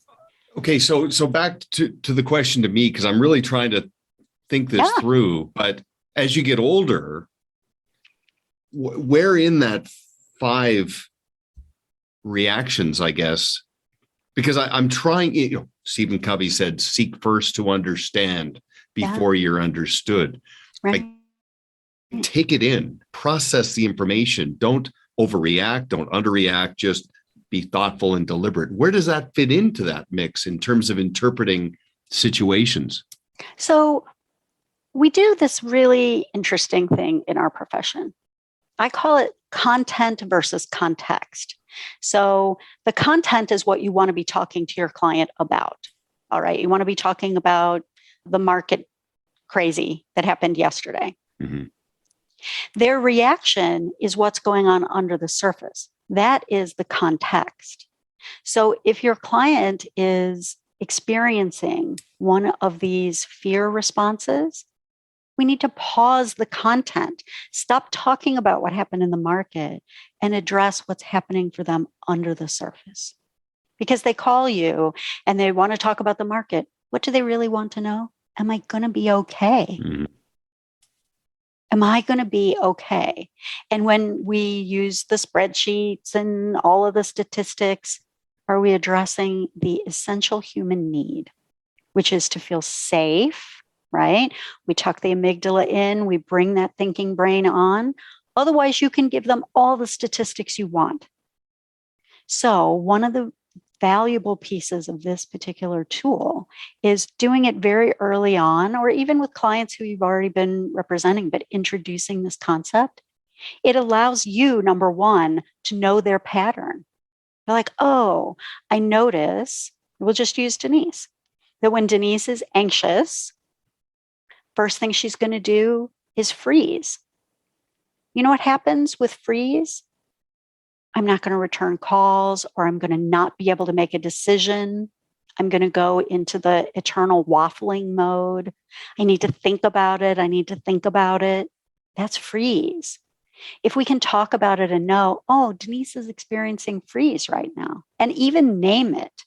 Speaker 1: Okay, so back to the question to me, because I'm really trying to think this through. But as you get older, where in that 5 reactions, I guess, because I'm trying, Stephen Covey said, seek first to understand before you're understood.
Speaker 2: Right.
Speaker 1: Take it in, process the information. Don't overreact, don't underreact, just be thoughtful and deliberate. Where does that fit into that mix in terms of interpreting situations?
Speaker 2: So we do this really interesting thing in our profession. I call it content versus context. So the content is what you want to be talking to your client about. All right. You want to be talking about the market crazy that happened yesterday. Mm-hmm. Their reaction is what's going on under the surface. That is the context. So if your client is experiencing one of these fear responses, we need to pause the content, stop talking about what happened in the market, and address what's happening for them under the surface. Because they call you and they want to talk about the market. What do they really want to know? Am I going to be okay? Mm-hmm. Am I going to be okay? And when we use the spreadsheets and all of the statistics, are we addressing the essential human need, which is to feel safe, right? We tuck the amygdala in, we bring that thinking brain on. Otherwise, you can give them all the statistics you want. So one of the valuable pieces of this particular tool is doing it very early on, or even with clients who you've already been representing, but introducing this concept. It allows you, number one, to know their pattern. They're like, oh, I notice, we'll just use Denise, that when Denise is anxious, first thing she's going to do is freeze. You know what happens with freeze? I'm not going to return calls, or I'm going to not be able to make a decision. I'm going to go into the eternal waffling mode. I need to think about it. I need to think about it. That's freeze. If we can talk about it and know, oh, Denise is experiencing freeze right now, and even name it,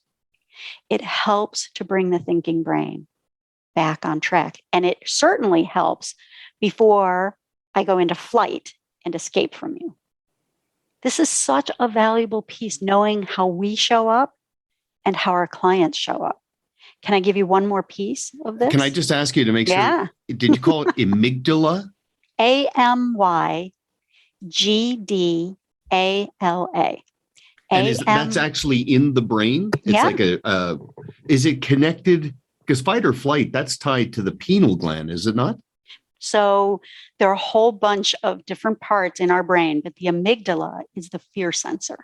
Speaker 2: it helps to bring the thinking brain back on track. And it certainly helps before I go into flight and escape from you. This is such a valuable piece, knowing how we show up and how our clients show up. Can I give you one more piece of this?
Speaker 1: Can I just ask you to make sure? Did you call it amygdala?
Speaker 2: AMYGDALA.
Speaker 1: And that's actually in the brain? It's like is it connected? Because fight or flight, that's tied to the pineal gland, is it not?
Speaker 2: So there are a whole bunch of different parts in our brain, but the amygdala is the fear sensor.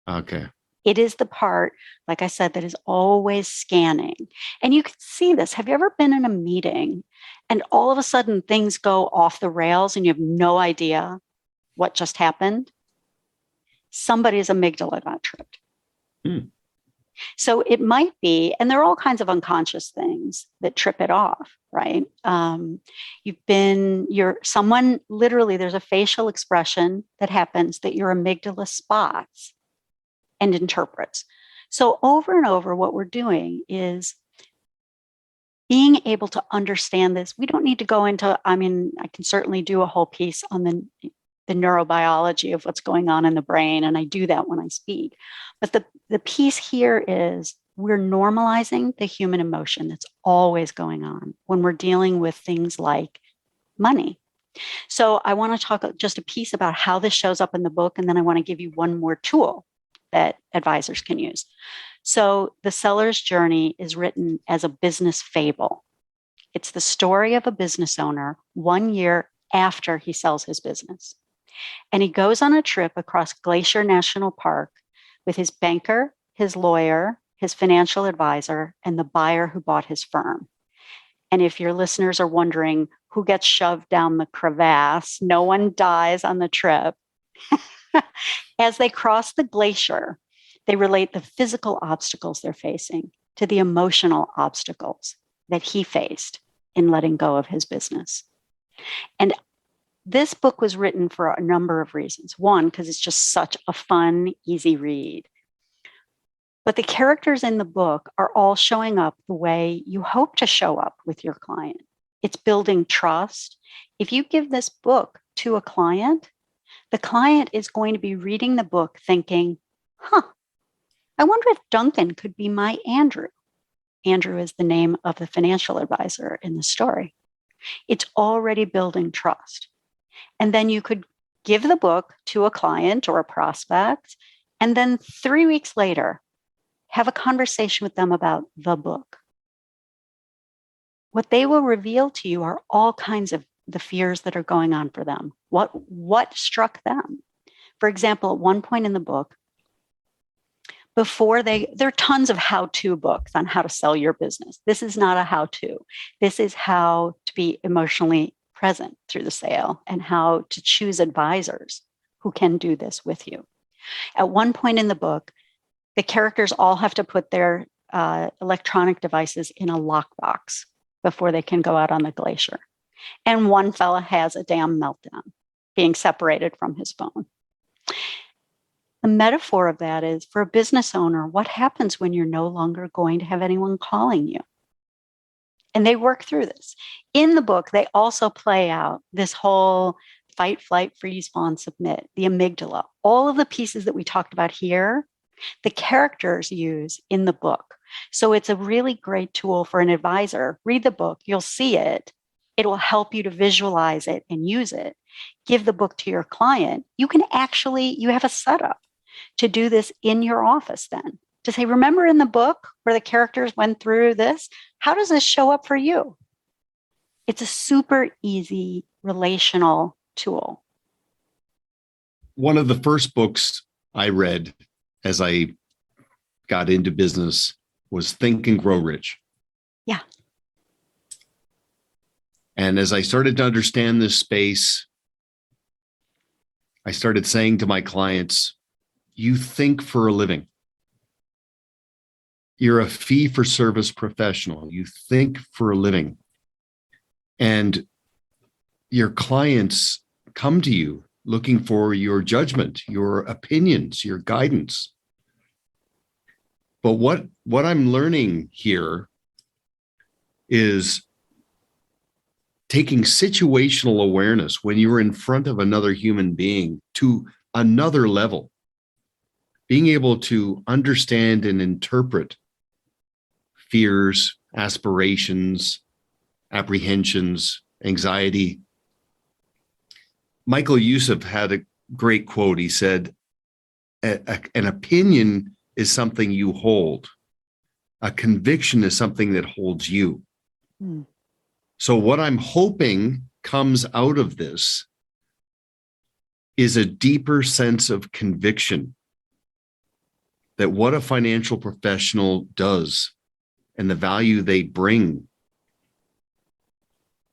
Speaker 1: Okay.
Speaker 2: It is the part, like I said, that is always scanning. And you can see this. Have you ever been in a meeting and all of a sudden things go off the rails and you have no idea what just happened? Somebody's amygdala got tripped. So it might be, and there are all kinds of unconscious things that trip it off, right? Someone literally, there's a facial expression that happens that your amygdala spots and interprets. So over and over, what we're doing is being able to understand this. We don't need to go into, I can certainly do a whole piece on the neurobiology of what's going on in the brain, and I do that when I speak. But the piece here is we're normalizing the human emotion that's always going on when we're dealing with things like money. So I want to talk just a piece about how this shows up in the book, and then I want to give you one more tool that advisors can use. So the seller's journey is written as a business fable. It's the story of a business owner 1 year after he sells his business. And he goes on a trip across Glacier National Park with his banker, his lawyer, his financial advisor, and the buyer who bought his firm. And if your listeners are wondering who gets shoved down the crevasse, no one dies on the trip. As they cross the glacier, they relate the physical obstacles they're facing to the emotional obstacles that he faced in letting go of his business. And this book was written for a number of reasons. One, because it's just such a fun, easy read. But the characters in the book are all showing up the way you hope to show up with your client. It's building trust. If you give this book to a client, the client is going to be reading the book thinking, I wonder if Duncan could be my Andrew. Andrew is the name of the financial advisor in the story. It's already building trust. And then you could give the book to a client or a prospect, and then 3 weeks later, have a conversation with them about the book. What they will reveal to you are all kinds of the fears that are going on for them. What struck them? For example, at one point in the book, there are tons of how-to books on how to sell your business. This is not a how-to. This is how to be emotionally present through the sale and how to choose advisors who can do this with you. At one point in the book, the characters all have to put their electronic devices in a lockbox before they can go out on the glacier. And one fella has a damn meltdown, being separated from his phone. The metaphor of that is, for a business owner, what happens when you're no longer going to have anyone calling you? And they work through this. In the book, they also play out this whole fight, flight, freeze, fawn, submit, the amygdala. All of the pieces that we talked about here, the characters use in the book. So it's a really great tool for an advisor. Read the book, you'll see it. It will help you to visualize it and use it. Give the book to your client. You have a setup. to do this in your office then. To say, remember in the book where the characters went through this? How does this show up for you? It's a super easy relational tool.
Speaker 1: One of the first books I read as I got into business was Think and Grow Rich.
Speaker 2: Yeah.
Speaker 1: And as I started to understand this space, I started saying to my clients, you think for a living. You're a fee-for-service professional. You think for a living. And your clients come to you looking for your judgment, your opinions, your guidance. But what I'm learning here is taking situational awareness when you're in front of another human being to another level, being able to understand and interpret fears, aspirations, apprehensions, anxiety. Michael Youssef had a great quote. He said, an opinion is something you hold. A conviction is something that holds you. Mm. So what I'm hoping comes out of this is a deeper sense of conviction that what a financial professional does and the value they bring.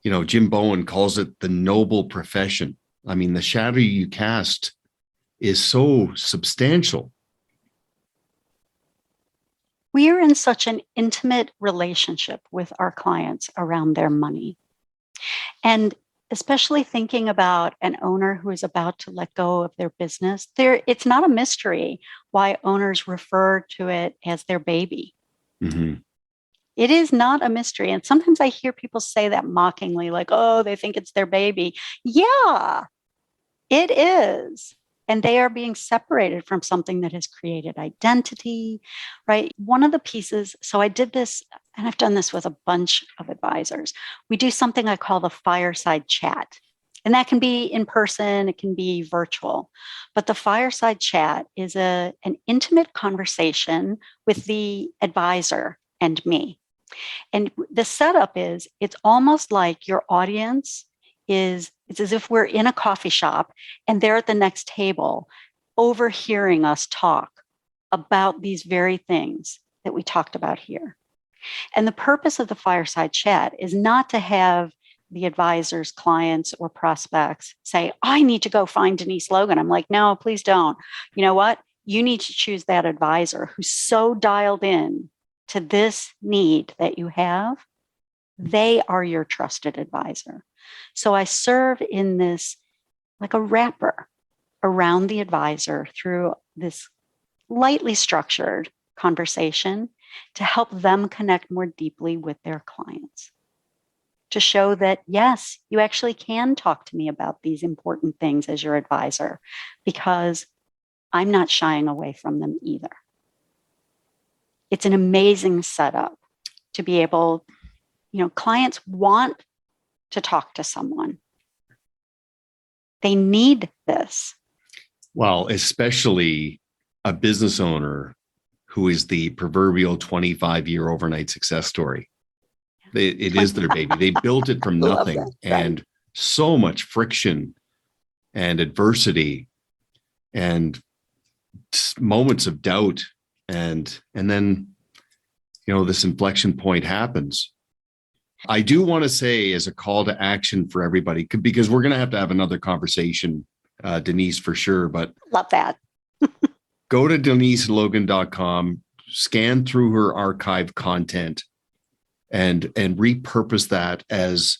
Speaker 1: You know, Jim Bowen calls it the noble profession. I mean, the shadow you cast is so substantial.
Speaker 2: We are in such an intimate relationship with our clients around their money. And especially thinking about an owner who is about to let go of their business, it's not a mystery why owners refer to it as their baby. Mm-hmm. It is not a mystery. And sometimes I hear people say that mockingly, like, oh, they think it's their baby. Yeah, it is. And they are being separated from something that has created identity, right? One of the pieces, so I did this, and I've done this with a bunch of advisors. We do something I call the fireside chat. And that can be in person, it can be virtual. But the fireside chat is an intimate conversation with the advisor and me. And the setup is, it's almost like your audience it's as if we're in a coffee shop and they're at the next table overhearing us talk about these very things that we talked about here. And the purpose of the fireside chat is not to have the advisors, clients, or prospects say, I need to go find Denise Logan. I'm like, no, please don't. You know what? You need to choose that advisor who's so dialed in to this need that you have. They are your trusted advisor. So I serve in this like a wrapper around the advisor through this lightly structured conversation to help them connect more deeply with their clients. To show that, yes, you actually can talk to me about these important things as your advisor, because I'm not shying away from them either. It's an amazing setup to be able, clients want to talk to someone. They need this.
Speaker 1: Well, especially a business owner who is the proverbial 25-year overnight success story. It is their baby. They built it from nothing, and so much friction and adversity and moments of doubt. And then, this inflection point happens. I do want to say, as a call to action for everybody, because we're going to have another conversation, Denise, for sure. But
Speaker 2: love that.
Speaker 1: Go to deniselogan.com, scan through her archive content, and repurpose that as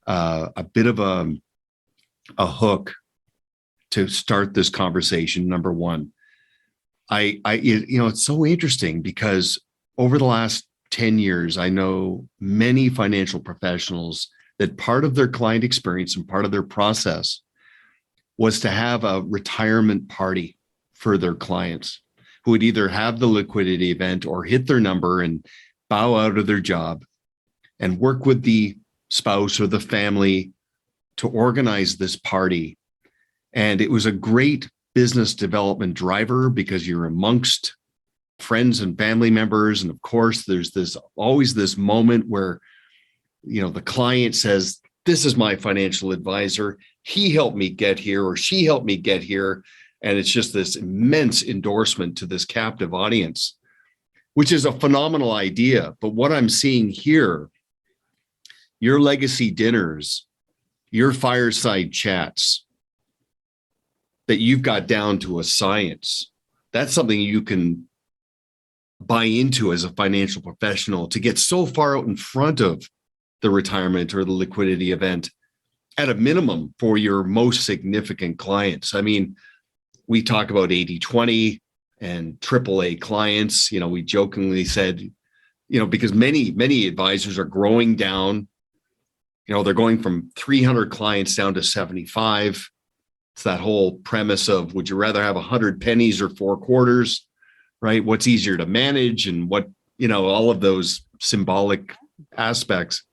Speaker 1: a bit of a hook to start this conversation. Number one, it's so interesting because over the last 10 years, I know many financial professionals that part of their client experience and part of their process was to have a retirement party for their clients who would either have the liquidity event or hit their number and bow out of their job and work with the spouse or the family to organize this party. And it was a great business development driver because you're amongst friends and family members. And of course, there's always this moment where, the client says, this is my financial advisor. He helped me get here, or she helped me get here. And it's just this immense endorsement to this captive audience, which is a phenomenal idea. But what I'm seeing here, your legacy dinners, your fireside chats that you've got down to a science, that's something you can buy into as a financial professional to get so far out in front of the retirement or the liquidity event at a minimum for your most significant clients. I mean, we talk about 80-20 and AAA clients. We jokingly said, because many advisors are growing down, they're going from 300 clients down to 75. It's that whole premise of, would you rather have 100 pennies or 4 quarters, right? What's easier to manage, and what, all of those symbolic aspects.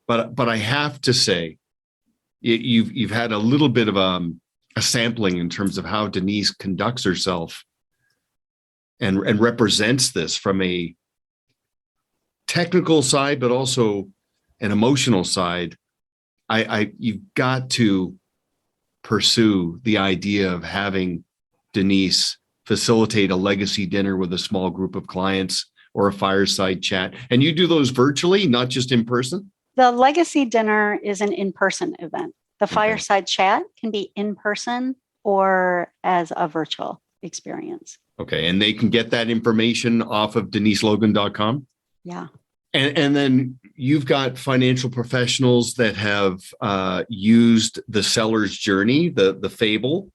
Speaker 1: But I have to say, you've had a little bit of a sampling in terms of how Denise conducts herself and represents this from a technical side, but also an emotional side. You've got to pursue the idea of having Denise facilitate a legacy dinner with a small group of clients or a fireside chat. And you do those virtually, not just in person?
Speaker 2: The legacy dinner is an in-person event. The fireside chat can be in person or as a virtual experience.
Speaker 1: Okay. And they can get that information off of deniselogan.com?
Speaker 2: Yeah.
Speaker 1: And then you've got financial professionals that have used the seller's journey, the fable,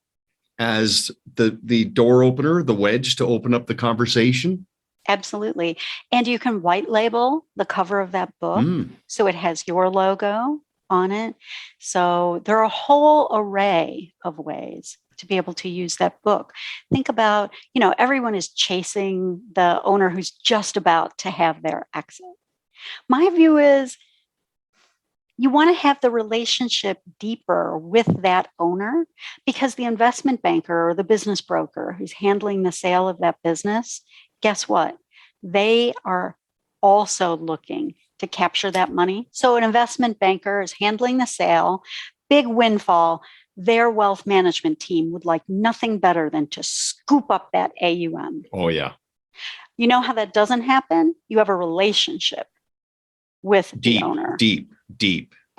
Speaker 1: as the door opener, the wedge to open up the conversation.
Speaker 2: Absolutely. And you can white label the cover of that book. So it has your logo on it. So there are a whole array of ways to be able to use that book. Think about, everyone is chasing the owner who's just about to have their exit. My view is you want to have the relationship deeper with that owner, because the investment banker or the business broker who's handling the sale of that business, guess what? They are also looking to capture that money. So an investment banker is handling the sale, big windfall. Their wealth management team would like nothing better than to scoop up that AUM.
Speaker 1: Oh, yeah.
Speaker 2: You know how that doesn't happen? You have a relationship with the owner.
Speaker 1: Deep.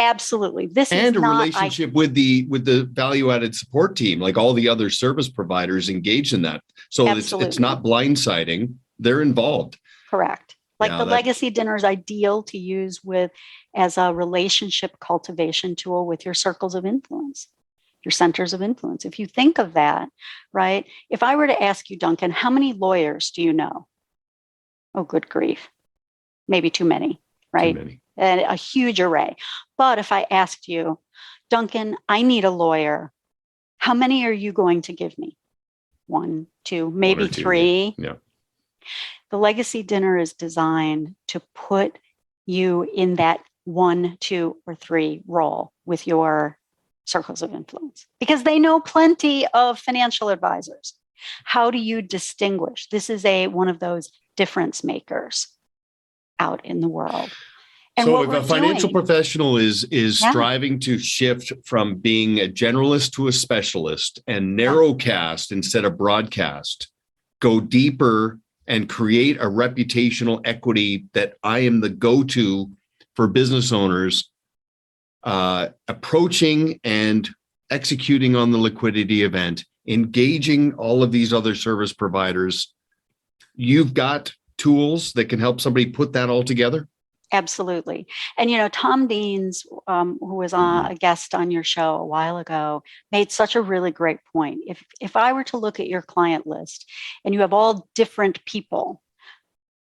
Speaker 2: Absolutely. This
Speaker 1: and
Speaker 2: is
Speaker 1: a
Speaker 2: not
Speaker 1: relationship with the value-added support team, like all the other service providers engaged in that. So it's not blindsiding. They're involved.
Speaker 2: Correct. Like the legacy dinner is ideal to use as a relationship cultivation tool with your circles of influence, your centers of influence. If you think of that, right? If I were to ask you, Duncan, how many lawyers do you know? Oh, good grief. Maybe too many, right?
Speaker 1: Too many.
Speaker 2: And a huge array. But if I asked you, Duncan, I need a lawyer, how many are you going to give me? 1, 2, maybe 3.
Speaker 1: Yeah.
Speaker 2: The legacy dinner is designed to put you in that 1, 2, or 3 role with your circles of influence, because they know plenty of financial advisors. How do you distinguish? This is one of those difference makers out in the world. And
Speaker 1: so if a financial professional is striving to shift from being a generalist to a specialist and narrowcast instead of broadcast, go deeper and create a reputational equity that I am the go-to for business owners approaching and executing on the liquidity event, engaging all of these other service providers, you've got tools that can help somebody put that all together?
Speaker 2: Absolutely. And, Tom Deans, who was a guest on your show a while ago, made such a really great point. If I were to look at your client list and you have all different people,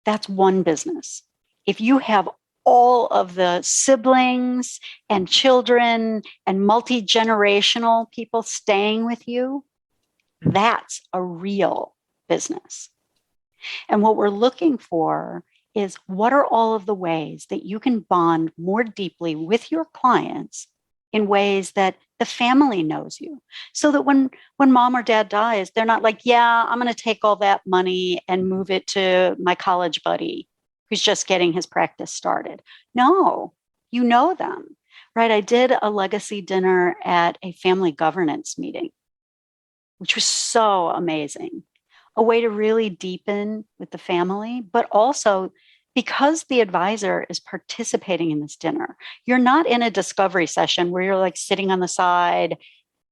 Speaker 2: that's one business. If you have all of the siblings and children and multi-generational people staying with you, that's a real business. And what we're looking for is, what are all of the ways that you can bond more deeply with your clients in ways that the family knows you, so that when mom or dad dies, they're not like, yeah, I'm going to take all that money and move it to my college buddy who's just getting his practice started. No, you know them, right? I did a legacy dinner at a family governance meeting, which was so amazing. A way to really deepen with the family, but also because the advisor is participating in this dinner, you're not in a discovery session where you're like sitting on the side,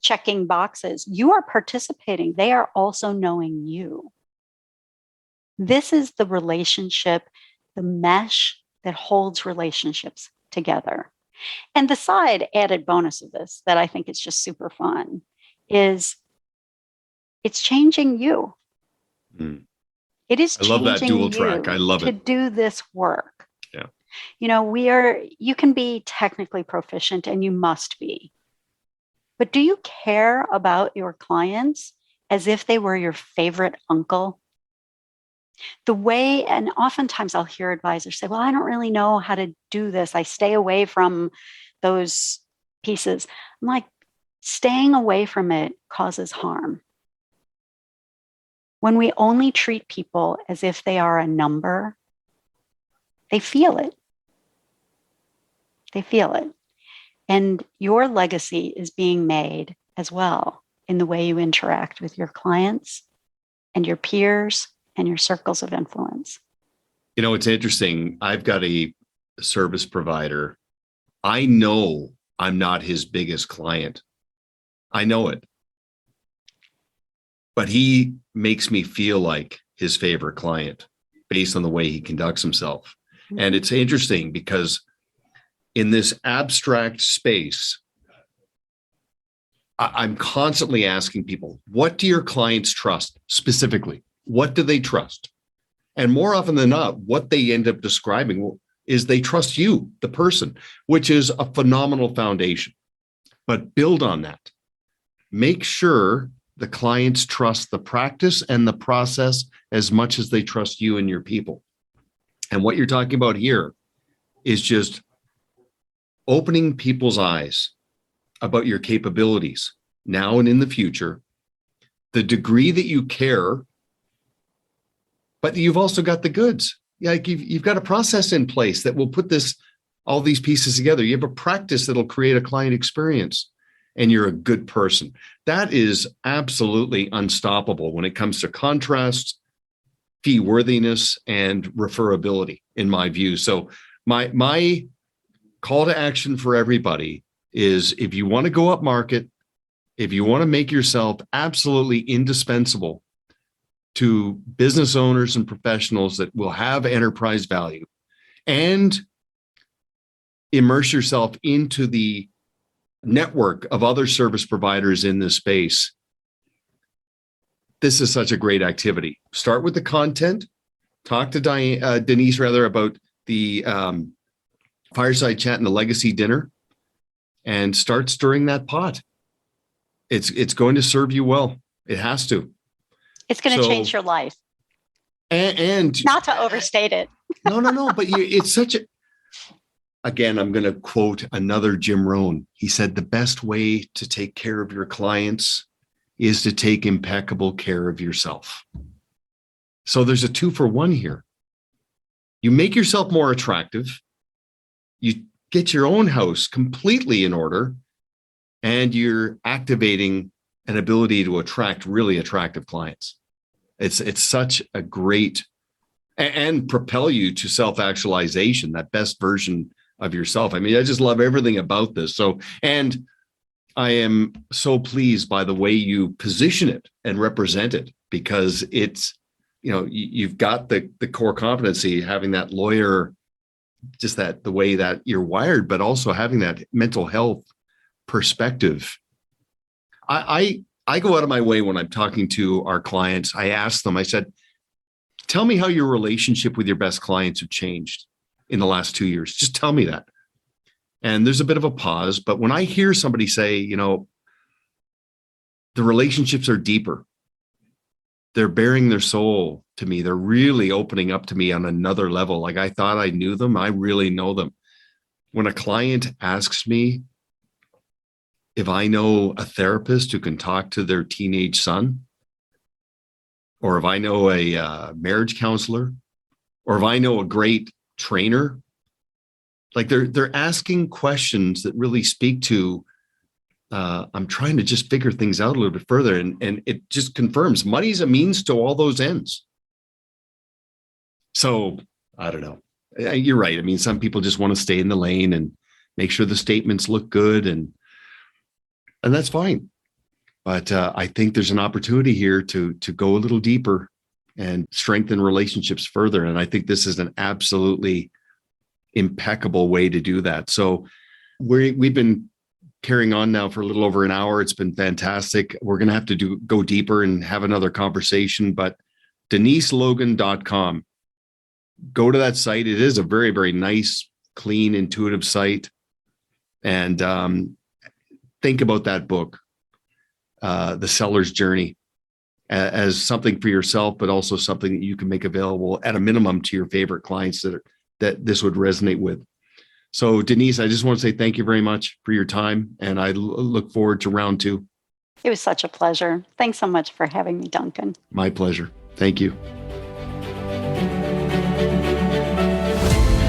Speaker 2: checking boxes. You are participating. They are also knowing you. This is the relationship, the mesh that holds relationships together. And the side added bonus of this that I think is just super fun is it's changing you.
Speaker 1: Mm.
Speaker 2: It is
Speaker 1: I love that
Speaker 2: changing
Speaker 1: dual
Speaker 2: you
Speaker 1: track. I love
Speaker 2: to
Speaker 1: it.
Speaker 2: do this work.
Speaker 1: Yeah.
Speaker 2: You know, you can be technically proficient and you must be. But do you care about your clients as if they were your favorite uncle? The way, and oftentimes I'll hear advisors say, well, I don't really know how to do this. I stay away from those pieces. I'm like, staying away from it causes harm. When we only treat people as if they are a number, they feel it. They feel it. And your legacy is being made as well in the way you interact with your clients and your peers and your circles of influence.
Speaker 1: You know, it's interesting. I've got a service provider. I know I'm not his biggest client. I know it. But he makes me feel like his favorite client based on the way he conducts himself. Mm-hmm. And it's interesting because in this abstract space, I'm constantly asking people, what do your clients trust specifically? What do they trust? And more often than not, what they end up describing is they trust you, the person, which is a phenomenal foundation. But build on that. Make sure the clients trust the practice and the process as much as they trust you and your people. And what you're talking about here is just opening people's eyes about your capabilities now and in the future, the degree that you care, but you've also got the goods. Like you've got a process in place that will put all these pieces together. You have a practice that'll create a client experience, and you're a good person. That is absolutely unstoppable when it comes to contrast, fee worthiness, and referability, in my view. So my call to action for everybody is, if you want to go up market, if you want to make yourself absolutely indispensable to business owners and professionals that will have enterprise value, and immerse yourself into the network of other service providers in this space, this is such a great activity. Start with the content. Talk to Denise about the fireside chat and the legacy dinner, and start stirring that pot. It's going to serve you well. It has to.
Speaker 2: It's going to change your life.
Speaker 1: And
Speaker 2: not to overstate it.
Speaker 1: No. But it's such a. Again, I'm going to quote another Jim Rohn. He said, the best way to take care of your clients is to take impeccable care of yourself. So there's a 2-for-1 here. You make yourself more attractive. You get your own house completely in order, and you're activating an ability to attract really attractive clients. It's such a great, and propel you to self-actualization, that best version of yourself. I mean, I just love everything about this. So, and I am so pleased by the way you position it and represent it, because it's, you've got the core competency, having that lawyer, just the way that you're wired, but also having that mental health perspective. I go out of my way when I'm talking to our clients. I ask them, I said, tell me how your relationship with your best clients have changed in the last 2 years. Just tell me that. And there's a bit of a pause, but when I hear somebody say, the relationships are deeper, they're bearing their soul to me, they're really opening up to me on another level. Like I thought I knew them, I really know them. When a client asks me if I know a therapist who can talk to their teenage son, or if I know a marriage counselor, or if I know a great trainer, like they're asking questions that really speak to, I'm trying to just figure things out a little bit further. And it just confirms money's a means to all those ends. So I don't know. You're right. I mean, some people just want to stay in the lane and make sure the statements look good, and that's fine. But I think there's an opportunity here to go a little deeper and strengthen relationships further. And I think this is an absolutely impeccable way to do that. So we've been carrying on now for a little over an hour. It's been fantastic. We're going to have to go deeper and have another conversation, but DeniseLogan.com. Go to that site. It is a very, very nice, clean, intuitive site. And think about that book, The Seller's Journey, as something for yourself, but also something that you can make available at a minimum to your favorite clients that this would resonate with. So Denise, I just want to say thank you very much for your time. And I look forward to round 2.
Speaker 2: It was such a pleasure. Thanks so much for having me, Duncan.
Speaker 1: My pleasure. Thank you.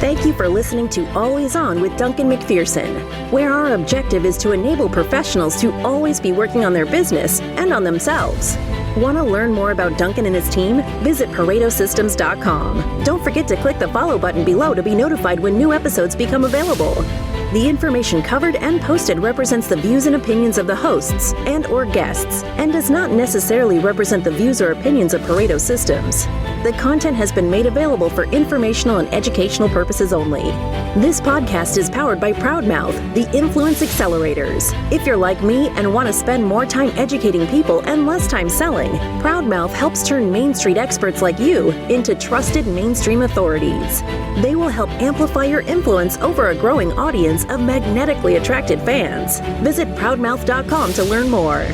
Speaker 3: Thank you for listening to Always On with Duncan MacPherson, where our objective is to enable professionals to always be working on their business and on themselves. Want to learn more about Duncan and his team? Visit ParetoSystems.com. Don't forget to click the follow button below to be notified when new episodes become available. The information covered and posted represents the views and opinions of the hosts and/or guests and does not necessarily represent the views or opinions of Pareto Systems. The content has been made available for informational and educational purposes only. This podcast is powered by Proudmouth, the Influence Accelerators. If you're like me and want to spend more time educating people and less time selling, Proudmouth helps turn Main Street experts like you into trusted mainstream authorities. They will help amplify your influence over a growing audience of magnetically attracted fans. Visit proudmouth.com to learn more.